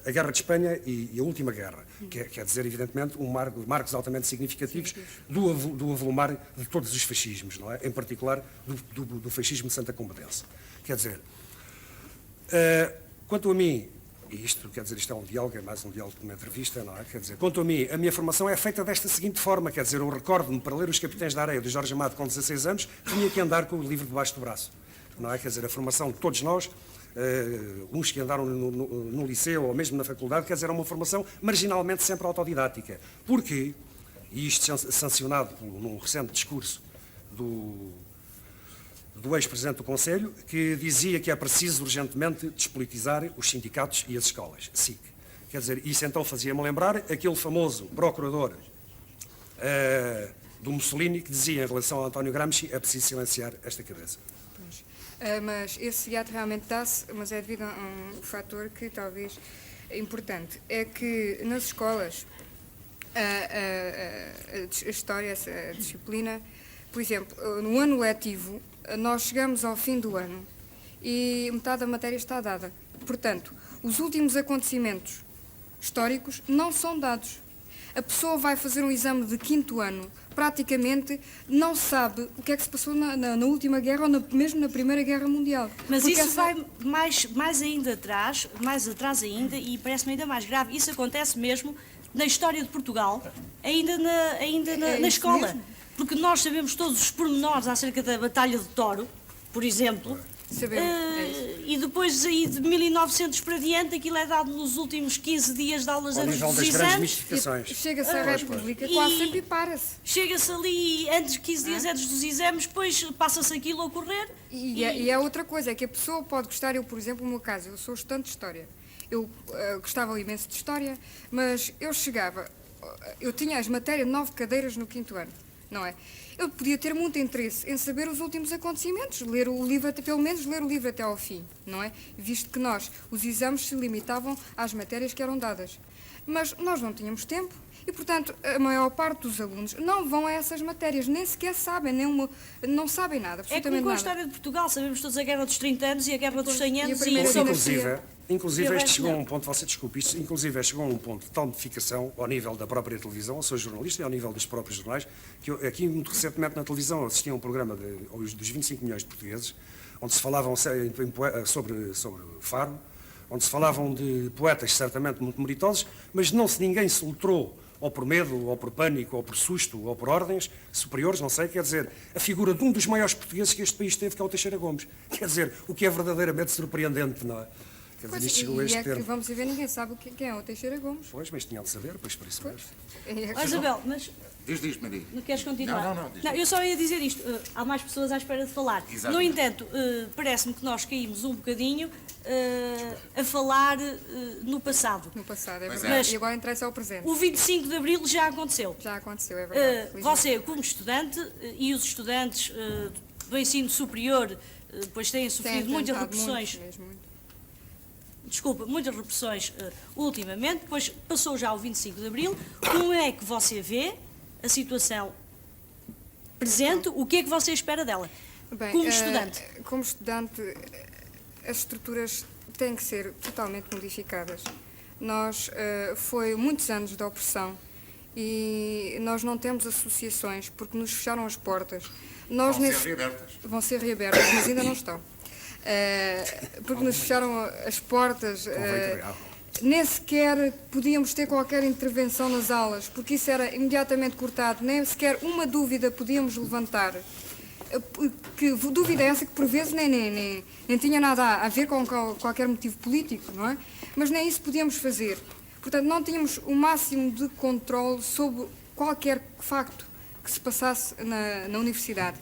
a Guerra de Espanha e a Última Guerra. Quer dizer, evidentemente, marcos altamente significativos do avolumar de todos os fascismos, não é? Em particular do fascismo de Santa Combadense. Quer dizer, quanto a mim, e isto, quer dizer, isto é um diálogo, é mais um diálogo que uma entrevista, não é? Quer dizer, quanto a mim, a minha formação é feita desta seguinte forma, quer dizer, eu recordo-me para ler Os Capitães da Areia, de Jorge Amado, com 16 anos, tinha que andar com o livro debaixo do braço, não é? Quer dizer, a formação de todos nós, uns que andaram no liceu ou mesmo na faculdade, quer dizer, é uma formação marginalmente sempre autodidática. Porquê? E isto sancionado num recente discurso do ex-presidente do Conselho, que dizia que é preciso urgentemente despolitizar os sindicatos e as escolas, SIC. Quer dizer, isso então fazia-me lembrar aquele famoso procurador do Mussolini que dizia em relação a António Gramsci: é preciso silenciar esta cabeça. Mas esse hiato realmente dá-se, mas é devido a um fator que talvez é importante. É que nas escolas a história, a disciplina, por exemplo, no ano letivo, nós chegamos ao fim do ano e metade da matéria está dada. Portanto, os últimos acontecimentos históricos não são dados. A pessoa vai fazer um exame de 5º ano, praticamente não sabe o que é que se passou na última guerra ou mesmo na Primeira Guerra Mundial. Mas isso vai mais ainda atrás, mais atrás ainda, e parece-me ainda mais grave. Isso acontece mesmo na história de Portugal, ainda na escola. Mesmo. Porque nós sabemos todos os pormenores acerca da Batalha de Toro, por exemplo, e depois aí de 1900 para diante, aquilo é dado nos últimos 15 dias de aulas antes dos exames. Chega-se à República, quase sempre para-se. Chega-se ali, 15 dias antes dos exames, depois passa-se aquilo a ocorrer. E é outra coisa, é que a pessoa pode gostar, eu, por exemplo, no meu caso, eu sou estudante de História. Eu gostava imenso de História, mas eu tinha as matérias 9 cadeiras no 5º ano. Não é? Eu podia ter muito interesse em saber os últimos acontecimentos, ler o livro, pelo menos ler o livro até ao fim, não é? Visto que os exames se limitavam às matérias que eram dadas. Mas nós não tínhamos tempo e, portanto, a maior parte dos alunos não vão a essas matérias, nem sequer sabem, não sabem nada, absolutamente nada. É como com a nada. história de Portugal, sabemos todos a Guerra dos 30 anos e a Guerra dos 100 anos. Inclusive, isto chegou a um ponto, você desculpe, isto inclusive chegou a um ponto de tal modificação ao nível da própria televisão, eu sou jornalista, e ao nível dos próprios jornais, que eu, aqui muito recentemente na televisão assisti a um programa dos 25 milhões de portugueses, onde se falavam sobre Faro, onde se falavam de poetas certamente muito meritosos, mas ninguém se letrou, ou por medo, ou por pânico, ou por susto, ou por ordens superiores, não sei, quer dizer, a figura de um dos maiores portugueses que este país teve, que é o Teixeira Gomes. Quer dizer, o que é verdadeiramente surpreendente, não é? Pois, que vamos ver, ninguém sabe quem é o Teixeira Gomes. Pois, mas tinham de saber, pois por isso mesmo. Isabel, mas... Diz, Maria. Não queres continuar? Não, eu só ia dizer isto. Há mais pessoas à espera de falar. Exatamente. No entanto, parece-me que nós caímos um bocadinho a falar no passado. No passado, é verdade. E agora interessa ao presente. O 25 de Abril já aconteceu. Já aconteceu, é verdade. Você, como estudante, e os estudantes do ensino superior, depois têm sofrido muitas repressões. Muitas repressões ultimamente, depois passou já o 25 de Abril. Como é que você vê a situação presente? O que é que você espera dela? Bem, como estudante? Como estudante, as estruturas têm que ser totalmente modificadas. Foi muitos anos de opressão e nós não temos associações porque nos fecharam as portas. Vão ser reabertas. Vão ser reabertas, mas ainda não estão. Porque nos fecharam as portas. Nem sequer podíamos ter qualquer intervenção nas aulas, porque isso era imediatamente cortado, nem sequer uma dúvida podíamos levantar. Que dúvida é essa que por vezes nem tinha nada a ver com qualquer motivo político, não é? Mas nem isso podíamos fazer. Portanto, não tínhamos o máximo de controle sobre qualquer facto que se passasse na universidade.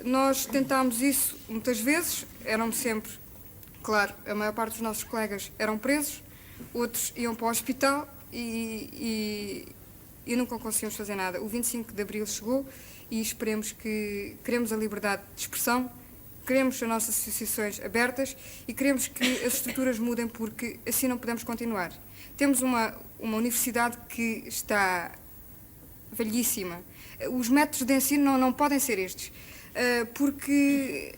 Nós tentámos isso muitas vezes, eram sempre, claro, a maior parte dos nossos colegas eram presos, outros iam para o hospital e nunca conseguimos fazer nada. O 25 de Abril chegou e queremos a liberdade de expressão, queremos as nossas associações abertas e queremos que as estruturas mudem, porque assim não podemos continuar. Temos uma universidade que está velhíssima. Os métodos de ensino não podem ser estes, porque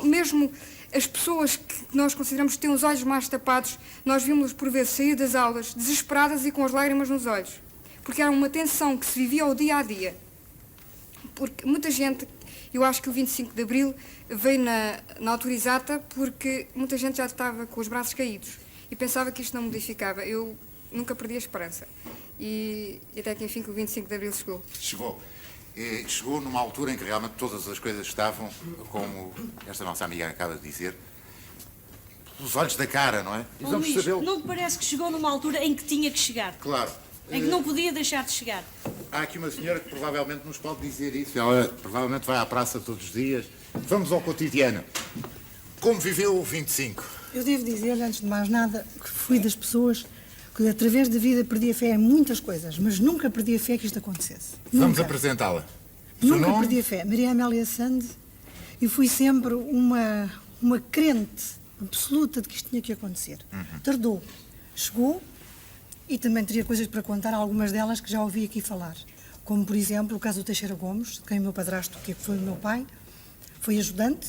mesmo as pessoas que nós consideramos que têm os olhos mais tapados, nós vimos por vezes sair das aulas desesperadas e com as lágrimas nos olhos, porque era uma tensão que se vivia ao dia a dia. Porque muita gente, eu acho que o 25 de Abril veio na altura exata, porque muita gente já estava com os braços caídos e pensava que isto não modificava. Eu nunca perdi a esperança. E até que enfim que o 25 de Abril chegou. Chegou numa altura em que realmente todas as coisas estavam, como esta nossa amiga acaba de dizer, os olhos da cara, não é? E Luís, não te parece que chegou numa altura em que tinha que chegar? Claro. Em que não podia deixar de chegar? Há aqui uma senhora que provavelmente nos pode dizer isso. Ela provavelmente vai à praça todos os dias. Vamos ao cotidiano. Como viveu o 25? Eu devo dizer, antes de mais nada, que fui das pessoas que através da vida perdi a fé em muitas coisas, mas nunca perdi a fé que isto acontecesse. Vamos apresentá-la. Nunca perdi a fé. Maria Amélia Sande, e fui sempre uma crente absoluta de que isto tinha que acontecer. Tardou, chegou, e também teria coisas para contar, algumas delas que já ouvi aqui falar. Como, por exemplo, o caso do Teixeira Gomes, de quem o meu padrasto, que foi o meu pai, foi ajudante,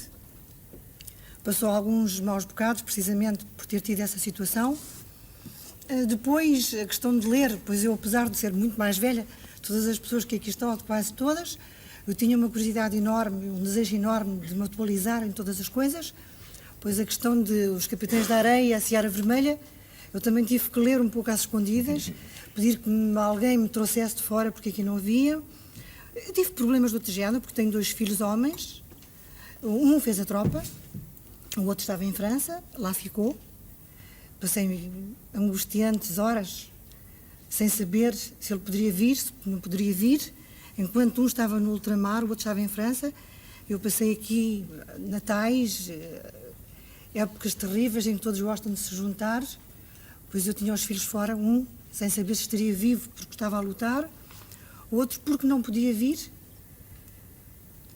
passou alguns maus bocados, precisamente por ter tido essa situação. Depois, a questão de ler, pois eu, apesar de ser muito mais velha, todas as pessoas que aqui estão, quase todas, eu tinha uma curiosidade enorme, um desejo enorme de me atualizar em todas as coisas, pois a questão de os Capitães da Areia, a Seara Vermelha, eu também tive que ler um pouco às escondidas, pedir que alguém me trouxesse de fora, porque aqui não havia. Eu tive problemas de outro género, porque tenho 2 filhos homens. Um fez a tropa, o outro estava em França, lá ficou. Passei angustiantes horas, sem saber se ele poderia vir, se não poderia vir. Enquanto um estava no ultramar, o outro estava em França. Eu passei aqui natais, épocas terríveis em que todos gostam de se juntar. Pois eu tinha os filhos fora, um sem saber se estaria vivo porque estava a lutar, o outro porque não podia vir.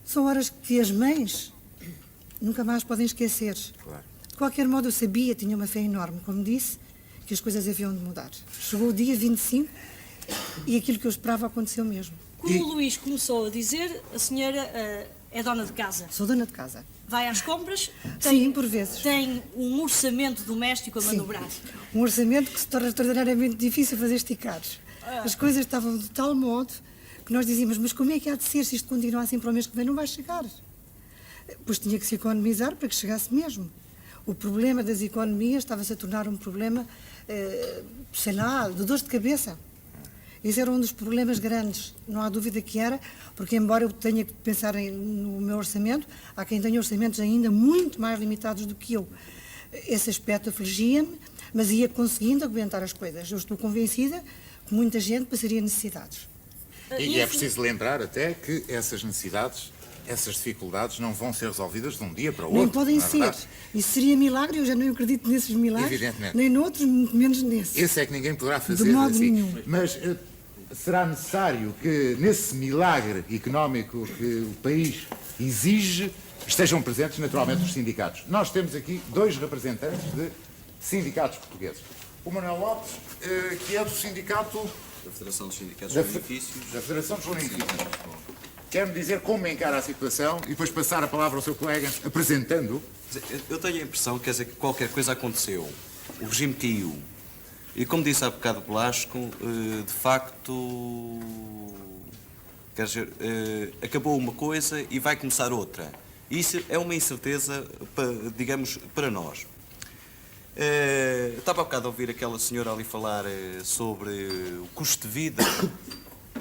São horas que as mães nunca mais podem esquecer. Claro. De qualquer modo, eu sabia, tinha uma fé enorme, como disse, que as coisas haviam de mudar. Chegou o dia 25 e aquilo que eu esperava aconteceu mesmo. Como o Luís começou a dizer, a senhora é dona de casa. Sou dona de casa. Vai às compras? Sim, por vezes. Tem um orçamento doméstico a manobrar? Um orçamento que se torna extraordinariamente difícil fazer esticar. As coisas estavam de tal modo que nós dizíamos, mas como é que há de ser se isto continuar assim para o mês que vem? Não vai chegar. Pois tinha que se economizar para que chegasse mesmo. O problema das economias estava-se a tornar um problema, sei lá, de dor de cabeça. Esse era um dos problemas grandes, não há dúvida que era, porque embora eu tenha que pensar no meu orçamento, há quem tenha orçamentos ainda muito mais limitados do que eu. Esse aspecto afligia-me, mas ia conseguindo aguentar as coisas. Eu estou convencida que muita gente passaria necessidades. E é preciso lembrar até que essas necessidades, essas dificuldades não vão ser resolvidas de um dia para o outro. Não podem ser. Isso seria milagre, eu já não acredito nesses milagres. Evidentemente. Nem noutros, muito menos nesse. Esse é que ninguém poderá fazer de modo assim. nenhum. Mas será necessário que nesse milagre económico que o país exige estejam presentes naturalmente os sindicatos. Nós temos aqui 2 representantes de sindicatos portugueses. O Manuel Lopes, que é do sindicato... Da Federação dos Sindicatos dos Benefícios. Da Federação dos Benefícios. Quer-me dizer como encara a situação e depois passar a palavra ao seu colega, apresentando? Eu tenho a impressão, quer dizer, que qualquer coisa aconteceu. O regime caiu. E como disse há bocado o Pelasco, de facto, quer dizer, acabou uma coisa e vai começar outra. Isso é uma incerteza, digamos, para nós. Estava há bocado a ouvir aquela senhora ali falar sobre o custo de vida.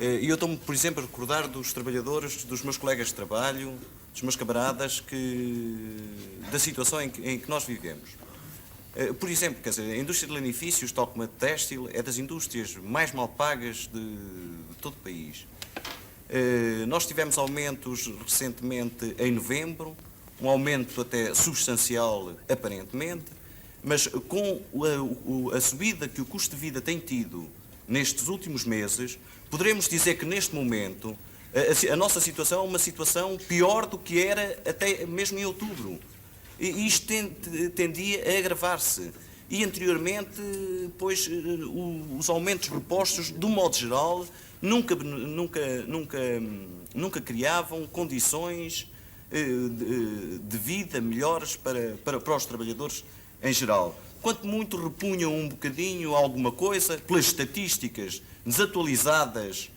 E eu estou-me, por exemplo, a recordar dos trabalhadores, dos meus colegas de trabalho, dos meus camaradas, da situação em que nós vivemos. Por exemplo, quer dizer, a indústria de lanifícios, tal como a têxtil, é das indústrias mais mal pagas de todo o país. Nós tivemos aumentos recentemente em novembro, um aumento até substancial, aparentemente, mas com a subida que o custo de vida tem tido nestes últimos meses, poderemos dizer que neste momento a nossa situação é uma situação pior do que era até mesmo em outubro. E isto tendia a agravar-se. E anteriormente, pois, os aumentos propostos, de um modo geral, nunca criavam condições de vida melhores para os trabalhadores em geral. Quanto muito repunham um bocadinho alguma coisa, pelas estatísticas desatualizadas,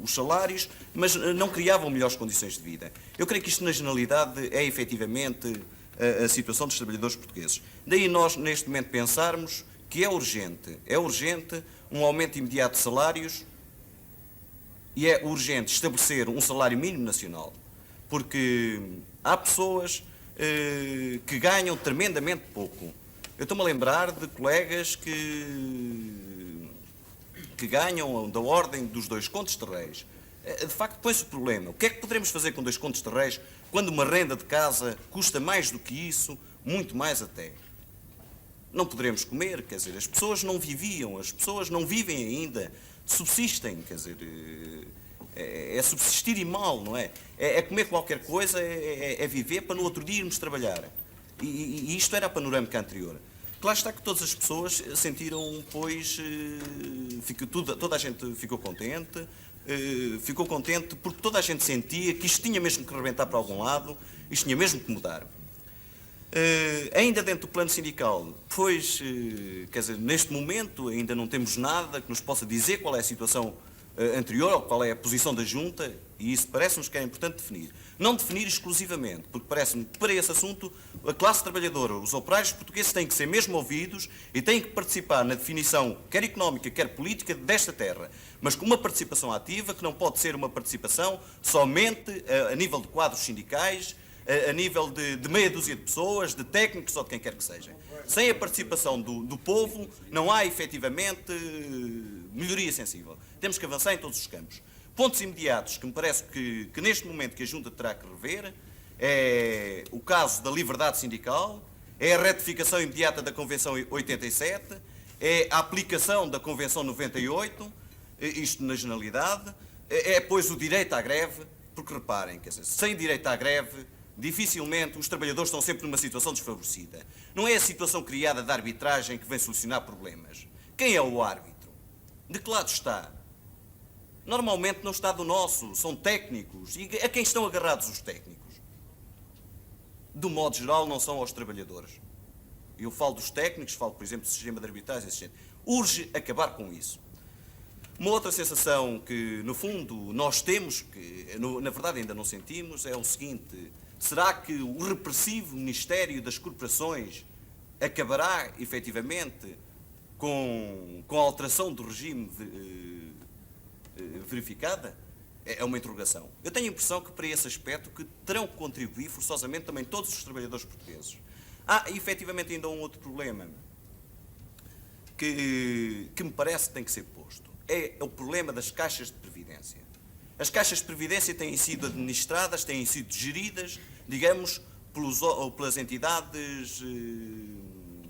os salários, mas não criavam melhores condições de vida. Eu creio que isto, na generalidade, é efetivamente a situação dos trabalhadores portugueses. Daí nós, neste momento, pensarmos que é urgente um aumento imediato de salários e é urgente estabelecer um salário mínimo nacional, porque há pessoas que ganham tremendamente pouco. Eu estou-me a lembrar de colegas que ganham da ordem dos 2 contos de réis. De facto, põe-se o problema. O que é que poderemos fazer com 2 contos de réis quando uma renda de casa custa mais do que isso, muito mais até? Não poderemos comer, quer dizer, as pessoas não viviam, as pessoas não vivem ainda, subsistem, quer dizer, é subsistir e mal, não é? É comer qualquer coisa, é viver para no outro dia irmos trabalhar. E isto era a panorâmica anterior. Claro está que todas as pessoas sentiram, pois, toda a gente ficou contente porque toda a gente sentia que isto tinha mesmo que rebentar para algum lado, isto tinha mesmo que mudar. Ainda dentro do plano sindical, pois, quer dizer, neste momento ainda não temos nada que nos possa dizer qual é a situação anterior, ou qual é a posição da Junta, e isso parece-nos que é importante definir. Não definir exclusivamente, porque parece-me que para esse assunto a classe trabalhadora, os operários portugueses têm que ser mesmo ouvidos e têm que participar na definição, quer económica, quer política, desta terra, mas com uma participação ativa, que não pode ser uma participação somente a nível de quadros sindicais, a nível de meia dúzia de pessoas, de técnicos ou de quem quer que seja. Sem a participação do povo, não há efetivamente melhoria sensível. Temos que avançar em todos os campos. Pontos imediatos que me parece que neste momento que a Junta terá que rever é o caso da liberdade sindical, é a retificação imediata da Convenção 87, é a aplicação da Convenção 98, isto na generalidade, pois o direito à greve, porque reparem, quer dizer, sem direito à greve, dificilmente os trabalhadores estão sempre numa situação desfavorecida. Não é a situação criada da arbitragem que vem solucionar problemas. Quem é o árbitro? De que lado está? Normalmente não está do nosso, são técnicos. E a quem estão agarrados os técnicos? Do modo geral, não são aos trabalhadores. Eu falo dos técnicos, falo, por exemplo, do sistema de arbitragem existente. Urge acabar com isso. Uma outra sensação que, no fundo, nós temos, que na verdade ainda não sentimos, é o seguinte: será que o repressivo Ministério das Corporações acabará, efetivamente, com a alteração do regime verificada? É uma interrogação. Eu tenho a impressão que, para esse aspecto, que terão que contribuir forçosamente também todos os trabalhadores portugueses. Há, efetivamente, ainda um outro problema que me parece que tem que ser posto. É o problema das caixas de previdência. As caixas de previdência têm sido administradas, têm sido geridas, digamos, pelas entidades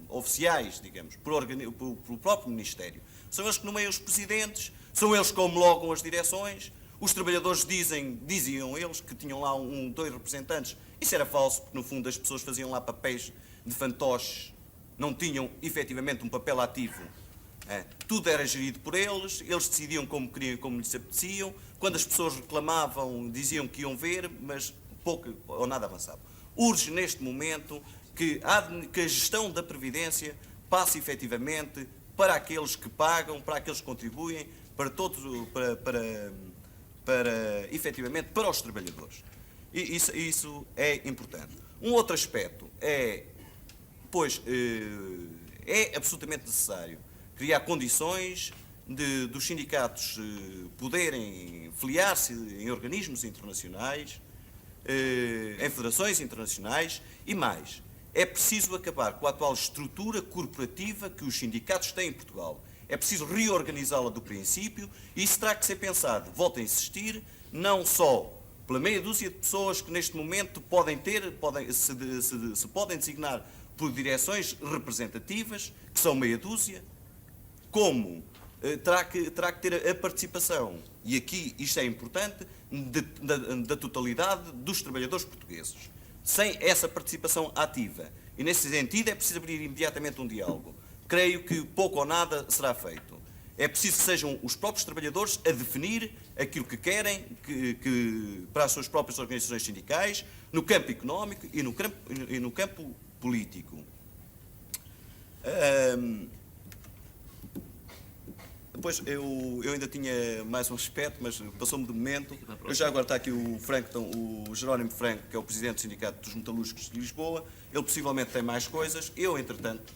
oficiais, digamos, pelo próprio Ministério. São eles que nomeiam os presidentes, são eles que homologam as direções. Os trabalhadores diziam eles que tinham lá 2 representantes. Isso era falso, porque no fundo as pessoas faziam lá papéis de fantoches, não tinham efetivamente um papel ativo Tudo era gerido por eles, eles decidiam como queriam e como lhes apeteciam. Quando as pessoas reclamavam, diziam que iam ver, mas pouco ou nada avançava. Urge, neste momento, que a gestão da Previdência passe efetivamente para aqueles que pagam, para aqueles que contribuem, para todos, efetivamente, para os trabalhadores. E isso é importante. Um outro aspecto é absolutamente necessário criar condições dos sindicatos poderem filiar-se em organismos internacionais, em federações internacionais e mais. É preciso acabar com a atual estrutura corporativa que os sindicatos têm em Portugal. É preciso reorganizá-la do princípio e isso terá que ser pensado, volto a insistir, não só pela meia dúzia de pessoas que neste momento se podem designar por direções representativas, que são meia dúzia, como terá que ter a participação, e aqui isto é importante, da totalidade dos trabalhadores portugueses. Sem essa participação ativa, e nesse sentido é preciso abrir imediatamente um diálogo. Creio que pouco ou nada será feito. É preciso que sejam os próprios trabalhadores a definir aquilo que querem para as suas próprias organizações sindicais, no campo económico e no campo político. Depois, eu ainda tinha mais um aspecto, mas passou-me de momento. Eu já agora está aqui o Jerónimo Franco, que é o presidente do Sindicato dos Metalúrgicos de Lisboa. Ele possivelmente tem mais coisas. Eu, entretanto,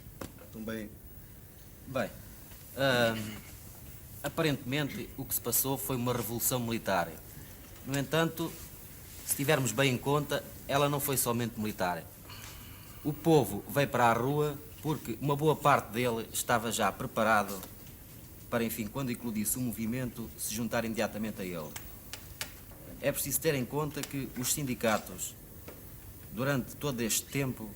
também... Bem, aparentemente o que se passou foi uma revolução militar. No entanto, se tivermos bem em conta, ela não foi somente militar. O povo veio para a rua porque uma boa parte dele estava já preparado para, enfim, quando eclodisse o movimento, se juntar imediatamente a ele. É preciso ter em conta que os sindicatos, durante todo este tempo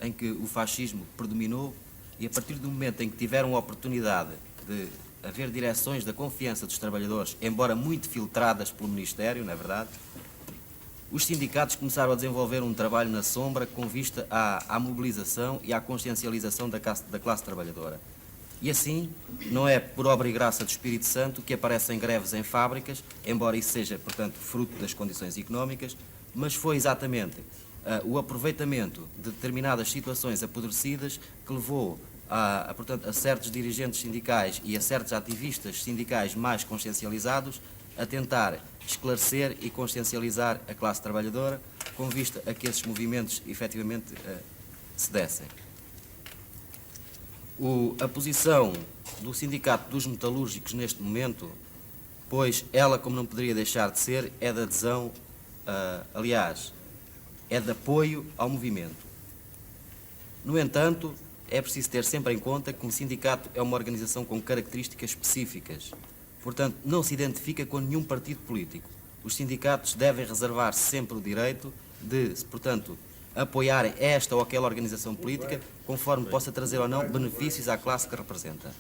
em que o fascismo predominou, e a partir do momento em que tiveram a oportunidade de haver direções da confiança dos trabalhadores, embora muito filtradas pelo Ministério, não é verdade? Os sindicatos começaram a desenvolver um trabalho na sombra com vista à mobilização e à consciencialização da classe trabalhadora. E assim, não é por obra e graça do Espírito Santo que aparecem greves em fábricas, embora isso seja, portanto, fruto das condições económicas, mas foi exatamente o aproveitamento de determinadas situações apodrecidas que levou portanto, a certos dirigentes sindicais e a certos ativistas sindicais mais consciencializados a tentar esclarecer e consciencializar a classe trabalhadora com vista a que esses movimentos efetivamente se dessem. A posição do Sindicato dos Metalúrgicos neste momento, pois ela, como não poderia deixar de ser, é de adesão, aliás, é de apoio ao movimento. No entanto, é preciso ter sempre em conta que um sindicato é uma organização com características específicas. Portanto, não se identifica com nenhum partido político. Os sindicatos devem reservar sempre o direito de, portanto, apoiarem esta ou aquela organização política, conforme possa trazer ou não benefícios à classe que representa.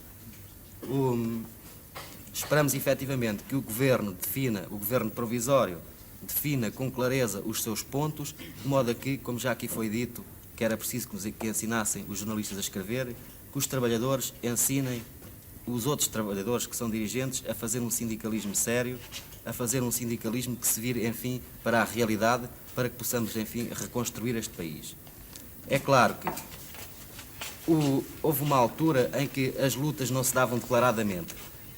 Esperamos efetivamente que o Governo provisório, defina com clareza os seus pontos, de modo a que, como já aqui foi dito, que era preciso que ensinassem os jornalistas a escrever, que os trabalhadores ensinem os outros trabalhadores que são dirigentes a fazer um sindicalismo sério, a fazer um sindicalismo que se vire, enfim, para a realidade, para que possamos, enfim, reconstruir este país. É claro que houve uma altura em que as lutas não se davam declaradamente,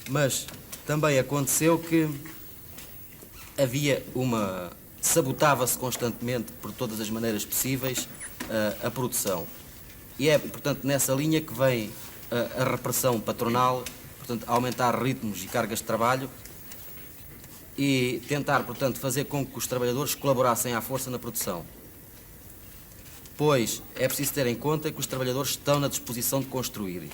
mas também aconteceu que sabotava-se constantemente, por todas as maneiras possíveis, a produção. E é, portanto, nessa linha que vem a repressão patronal, portanto, aumentar ritmos e cargas de trabalho e tentar, portanto, fazer com que os trabalhadores colaborassem à força na produção. Pois é preciso ter em conta que os trabalhadores estão na disposição de construir,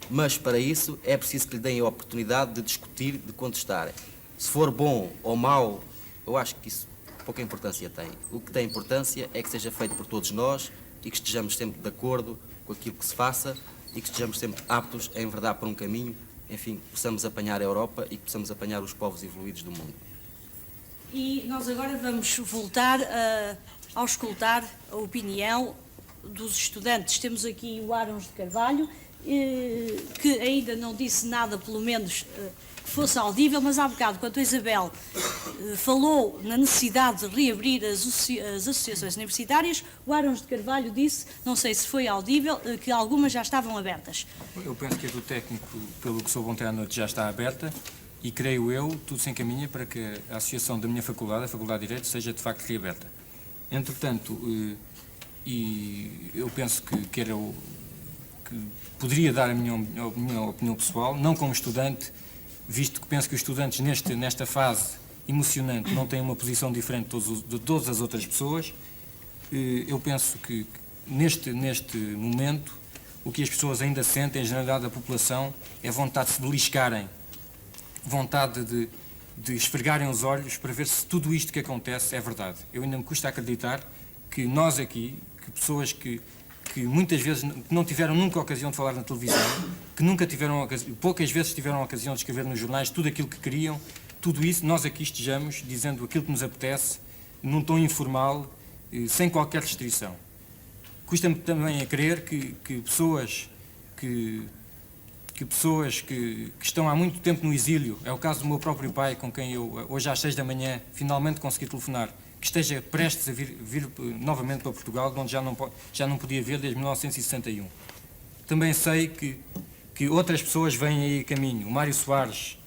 mas para isso é preciso que lhe deem a oportunidade de discutir, de contestar. Se for bom ou mau, eu acho que isso pouca importância tem. O que tem importância é que seja feito por todos nós e que estejamos sempre de acordo com aquilo que se faça e que estejamos sempre aptos a enverdar por um caminho, enfim, que possamos apanhar a Europa e que possamos apanhar os povos evoluídos do mundo. E nós agora vamos voltar a auscultar a opinião dos estudantes. Temos aqui o Arons de Carvalho que ainda não disse nada, pelo menos que fosse audível, mas há bocado, quando a Isabel falou na necessidade de reabrir as associações universitárias, o Arons de Carvalho disse, não sei se foi audível, que algumas já estavam abertas. Eu penso que a do técnico, pelo que soube ontem à noite, já está aberta e creio eu, tudo se encaminha para que a associação da minha faculdade, a Faculdade de Direito, seja de facto reaberta. Entretanto, e eu penso que poderia dar a minha opinião pessoal, não como estudante, visto que penso que os estudantes nesta fase emocionante não têm uma posição diferente de todas as outras pessoas. Eu penso que neste momento o que as pessoas ainda sentem, a generalidade da população, é vontade de se beliscarem, vontade de esfregarem os olhos para ver se tudo isto que acontece é verdade. Eu ainda me custa acreditar que nós aqui, que pessoas que muitas vezes não tiveram nunca a ocasião de falar na televisão, que nunca tiveram poucas vezes tiveram a ocasião de escrever nos jornais tudo aquilo que queriam, tudo isso, nós aqui estejamos dizendo aquilo que nos apetece, num tom informal, sem qualquer restrição. Custa-me também a crer que pessoas que estão há muito tempo no exílio, é o caso do meu próprio pai, com quem eu, hoje às 6 da manhã, finalmente consegui telefonar, que esteja prestes a vir novamente para Portugal, onde já não podia vir desde 1961. Também sei que outras pessoas vêm aí a caminho. O Mário Soares,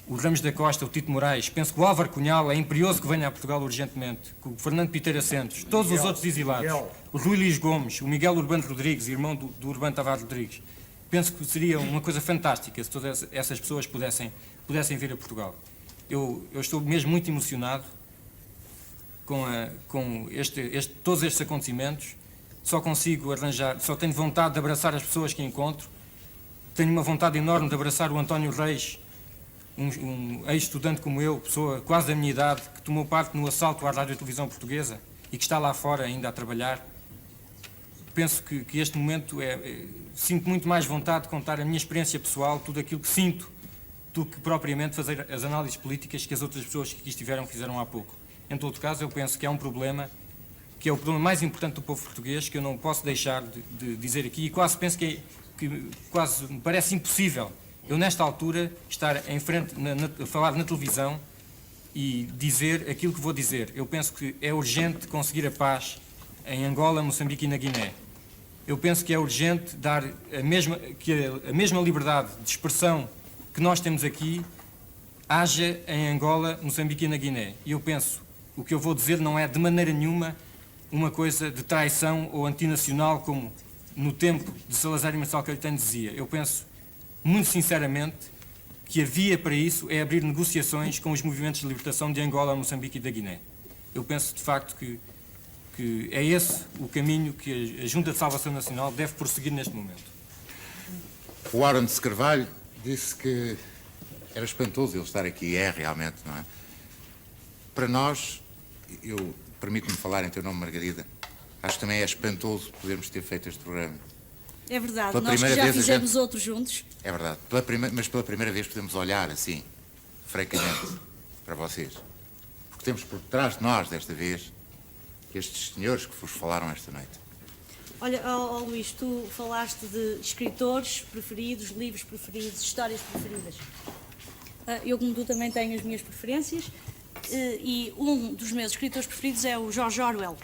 o Ramos da Costa, o Tito Moraes, penso que o Álvaro Cunhal é imperioso que venha a Portugal urgentemente, que o Fernando Piteira Santos, todos os outros exilados, o Rui Luís Gomes, o Miguel Urbano Rodrigues, irmão do Urbano Tavares Rodrigues. Penso que seria uma coisa fantástica se todas essas pessoas pudessem vir a Portugal. Eu estou mesmo muito emocionado com todos estes acontecimentos. Só consigo arranjar, só tenho vontade de abraçar as pessoas que encontro. Tenho uma vontade enorme de abraçar o António Reis, um ex-estudante como eu, pessoa quase da minha idade, que tomou parte no assalto à Rádio e Televisão Portuguesa e que está lá fora ainda a trabalhar. Penso que este momento sinto muito mais vontade de contar a minha experiência pessoal, tudo aquilo que sinto, do que propriamente fazer as análises políticas que as outras pessoas que aqui estiveram fizeram há pouco. Em todo caso, eu penso que é um problema, que é o problema mais importante do povo português, que eu não posso deixar de dizer aqui, e quase penso que quase me parece impossível eu, nesta altura, estar em frente, a falar na televisão e dizer aquilo que vou dizer. Eu penso que é urgente conseguir a paz em Angola, Moçambique e na Guiné. Eu penso que é urgente dar a mesma liberdade de expressão que nós temos aqui, haja em Angola, Moçambique e na Guiné. E eu penso, o que eu vou dizer não é de maneira nenhuma uma coisa de traição ou antinacional, como no tempo de Salazar e Marcelo Caetano dizia. Eu penso, muito sinceramente, que a via para isso é abrir negociações com os movimentos de libertação de Angola, Moçambique e da Guiné. Eu penso, de facto, que é esse o caminho que a Junta de Salvação Nacional deve prosseguir neste momento. O Arons de Carvalho disse que era espantoso ele estar aqui, realmente, não é? Para nós, eu permito-me falar em teu nome, Margarida, acho que também é espantoso podermos ter feito este programa. É verdade, nós que já fizemos outros juntos. É verdade, mas pela primeira vez podemos olhar assim, francamente, para vocês. Porque temos por trás de nós, desta vez, estes senhores que vos falaram esta noite. Olha, Luís, tu falaste de escritores preferidos, livros preferidos, histórias preferidas. Eu, como tu, também tenho as minhas preferências, e um dos meus escritores preferidos é o George Orwell.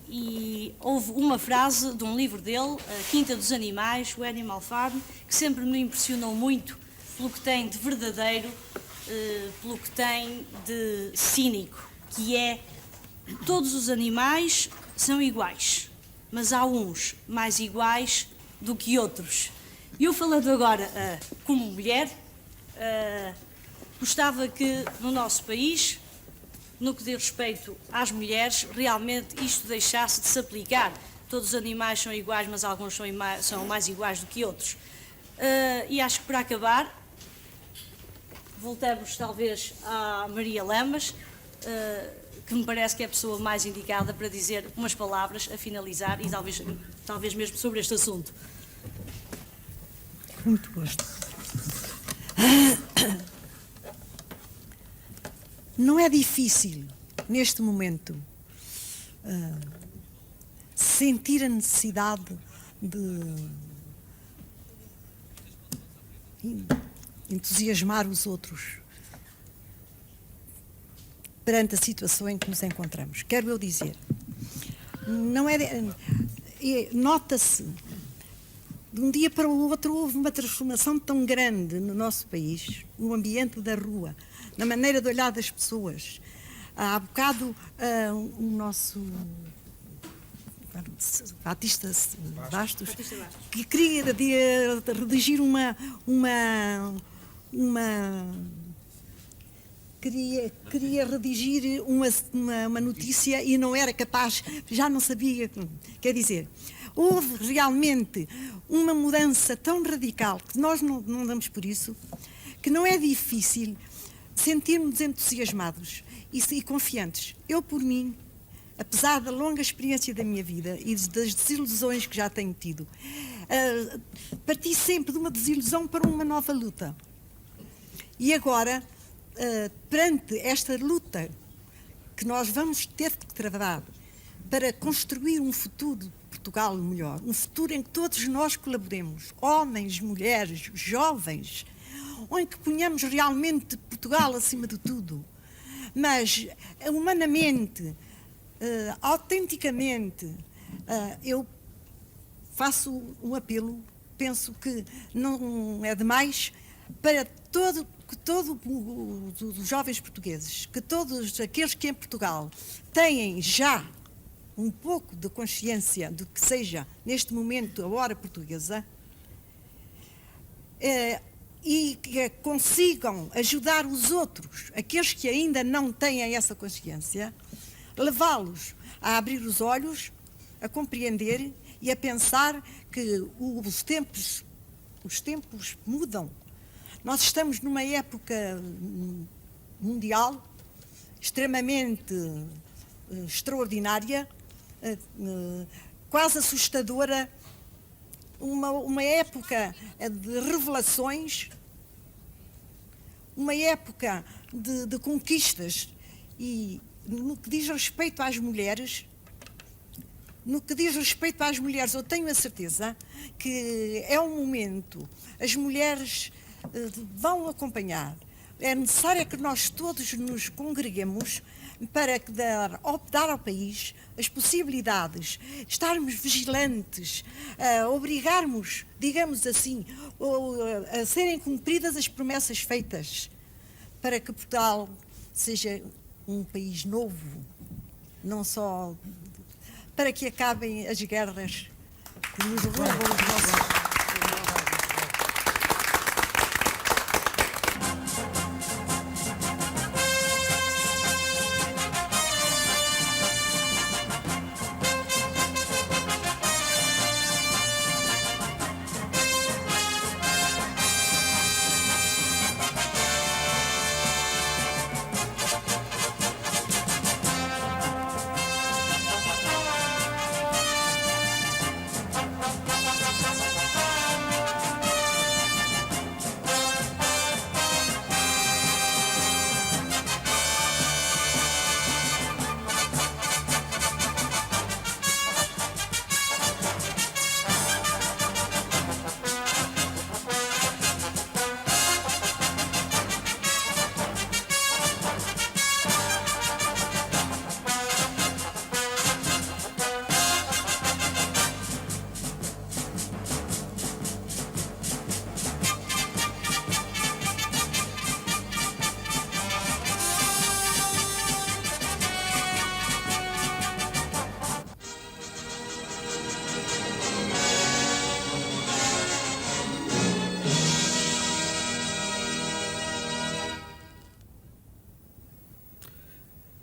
E houve uma frase de um livro dele, A Quinta dos Animais, o Animal Farm, que sempre me impressionou muito pelo que tem de verdadeiro, pelo que tem de cínico, que é: todos os animais são iguais, mas há uns mais iguais do que outros. E eu, falando agora como mulher, gostava que no nosso país, no que diz respeito às mulheres, realmente isto deixasse de se aplicar. Todos os animais são iguais, mas alguns são mais iguais do que outros. E acho que, para acabar, voltamos talvez à Maria Lamas, que me parece que é a pessoa mais indicada para dizer umas palavras a finalizar e talvez mesmo sobre este assunto. Muito gosto. Não é difícil, neste momento, sentir a necessidade de entusiasmar os outros perante a situação em que nos encontramos. Quero eu dizer, não é, nota-se, de um dia para o outro houve uma transformação tão grande no nosso país, no ambiente da rua, na maneira de olhar das pessoas. Há bocado o nosso Batista Bastos, que queria redigir queria redigir uma notícia e não era capaz, já não sabia. Quer dizer, houve realmente uma mudança tão radical que nós não damos por isso, que não é difícil sentirmos entusiasmados e confiantes. Eu, por mim, apesar da longa experiência da minha vida e das desilusões que já tenho tido, parti sempre de uma desilusão para uma nova luta. E agora, perante esta luta que nós vamos ter que travar para construir um futuro de Portugal melhor, um futuro em que todos nós colaboremos, homens, mulheres, jovens, em que ponhamos realmente Portugal acima de tudo, mas humanamente, autenticamente, eu faço um apelo, penso que não é demais para todos os jovens portugueses, que todos aqueles que em Portugal têm já um pouco de consciência do que seja, neste momento, a hora portuguesa, e que consigam ajudar os outros, aqueles que ainda não têm essa consciência, levá-los a abrir os olhos, a compreender e a pensar que os tempos mudam. Nós estamos numa época mundial extremamente extraordinária, quase assustadora, uma época de revelações, uma época de conquistas. E no que diz respeito às mulheres, eu tenho a certeza que é um momento, as mulheres vão acompanhar. É necessário que nós todos nos congreguemos para dar ao país as possibilidades, estarmos vigilantes, obrigarmos, digamos assim, a serem cumpridas as promessas feitas, para que Portugal seja um país novo, não só para que acabem as guerras que nos roubam os nossos.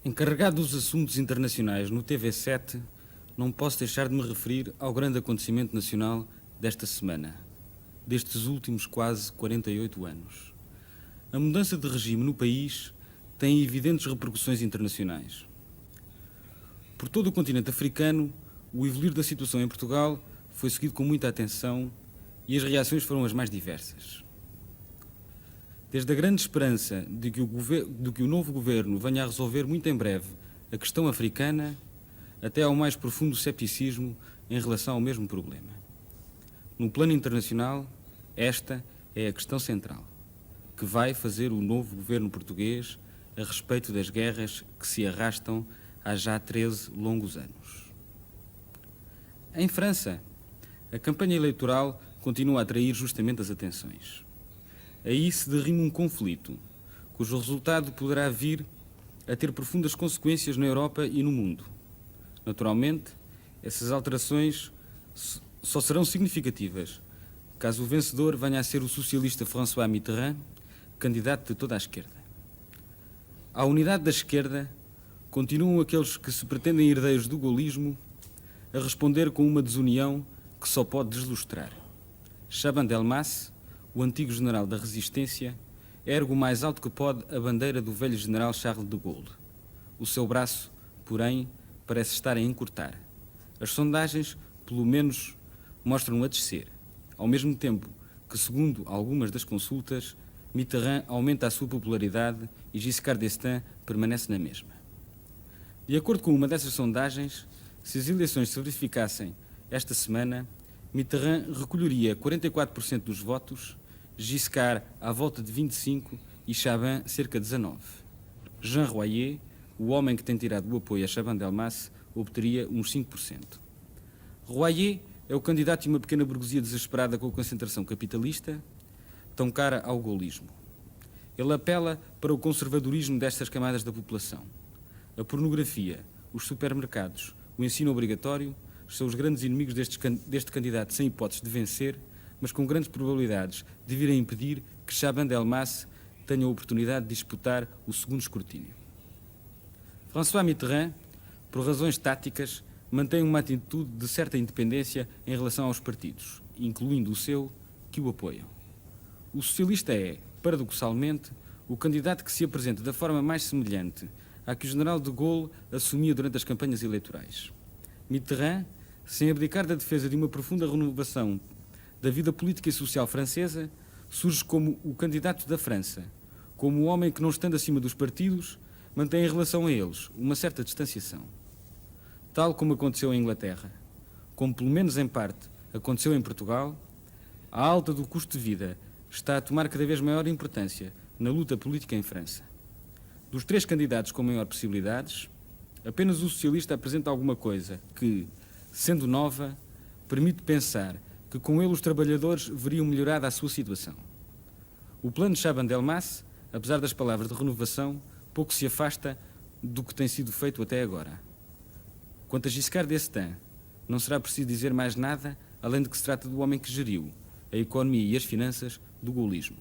Encarregado dos assuntos internacionais no TV7, não posso deixar de me referir ao grande acontecimento nacional desta semana, destes últimos quase 48 anos. A mudança de regime no país tem evidentes repercussões internacionais. Por todo o continente africano, o evoluir da situação em Portugal foi seguido com muita atenção e as reações foram as mais diversas. Desde a grande esperança de que o novo governo venha a resolver muito em breve a questão africana, até ao mais profundo cepticismo em relação ao mesmo problema. No plano internacional, esta é a questão central, que vai fazer o novo governo português a respeito das guerras que se arrastam há já 13 longos anos. Em França, a campanha eleitoral continua a atrair justamente as atenções. Aí se derrima um conflito, cujo resultado poderá vir a ter profundas consequências na Europa e no mundo. Naturalmente, essas alterações só serão significativas caso o vencedor venha a ser o socialista François Mitterrand, candidato de toda a esquerda. À unidade da esquerda, continuam aqueles que se pretendem herdeiros do gaullismo a responder com uma desunião que só pode deslustrar. Chaban-Delmas, o antigo general da resistência, ergue o mais alto que pode a bandeira do velho general Charles de Gaulle. O seu braço, porém, parece estar a encurtar. As sondagens, pelo menos, mostram a descer, ao mesmo tempo que, segundo algumas das consultas, Mitterrand aumenta a sua popularidade e Giscard d'Estaing permanece na mesma. De acordo com uma dessas sondagens, se as eleições se verificassem esta semana, Mitterrand recolheria 44% dos votos, Giscard à volta de 25% e Chaban cerca de 19%. Jean Royer, o homem que tem tirado o apoio a Chaban-Delmas, obteria uns 5%. Royer é o candidato de uma pequena burguesia desesperada com a concentração capitalista, tão cara ao gaullismo. Ele apela para o conservadorismo destas camadas da população. A pornografia, os supermercados, o ensino obrigatório são os grandes inimigos deste candidato sem hipóteses de vencer, mas com grandes probabilidades de vir a impedir que Chaban-Delmas tenha a oportunidade de disputar o segundo escrutínio. François Mitterrand, por razões táticas, mantém uma atitude de certa independência em relação aos partidos, incluindo o seu, que o apoiam. O socialista é, paradoxalmente, o candidato que se apresenta da forma mais semelhante à que o general de Gaulle assumia durante as campanhas eleitorais. Mitterrand, sem abdicar da defesa de uma profunda renovação da vida política e social francesa, surge como o candidato da França, como o homem que, não estando acima dos partidos, mantém em relação a eles uma certa distanciação. Tal como aconteceu em Inglaterra, como pelo menos em parte aconteceu em Portugal, a alta do custo de vida está a tomar cada vez maior importância na luta política em França. Dos três candidatos com maior possibilidades, apenas o socialista apresenta alguma coisa que, sendo nova, permite pensar que com ele os trabalhadores veriam melhorada a sua situação. O plano de Chaban-Delmas, apesar das palavras de renovação, pouco se afasta do que tem sido feito até agora. Quanto a Giscard d'Estaing, não será preciso dizer mais nada, além de que se trata do homem que geriu a economia e as finanças do gaullismo.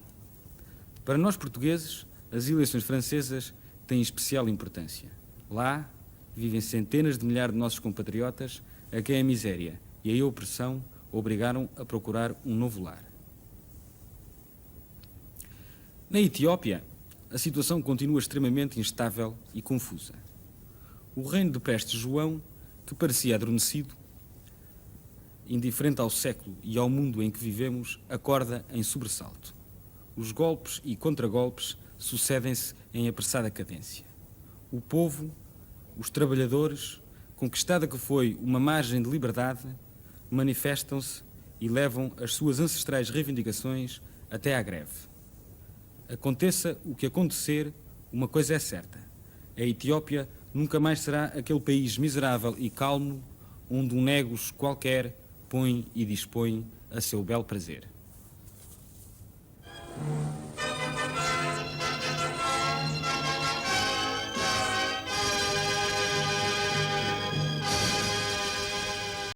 Para nós portugueses, as eleições francesas têm especial importância. Lá vivem centenas de milhares de nossos compatriotas a quem a miséria e a opressão obrigaram a procurar um novo lar. Na Etiópia, a situação continua extremamente instável e confusa. O reino de Prestes João, que parecia adormecido, indiferente ao século e ao mundo em que vivemos, acorda em sobressalto. Os golpes e contragolpes sucedem-se em apressada cadência. O povo, os trabalhadores, conquistada que foi uma margem de liberdade, manifestam-se e levam as suas ancestrais reivindicações até à greve. Aconteça o que acontecer, uma coisa é certa: a Etiópia nunca mais será aquele país miserável e calmo onde um negus qualquer põe e dispõe a seu bel prazer.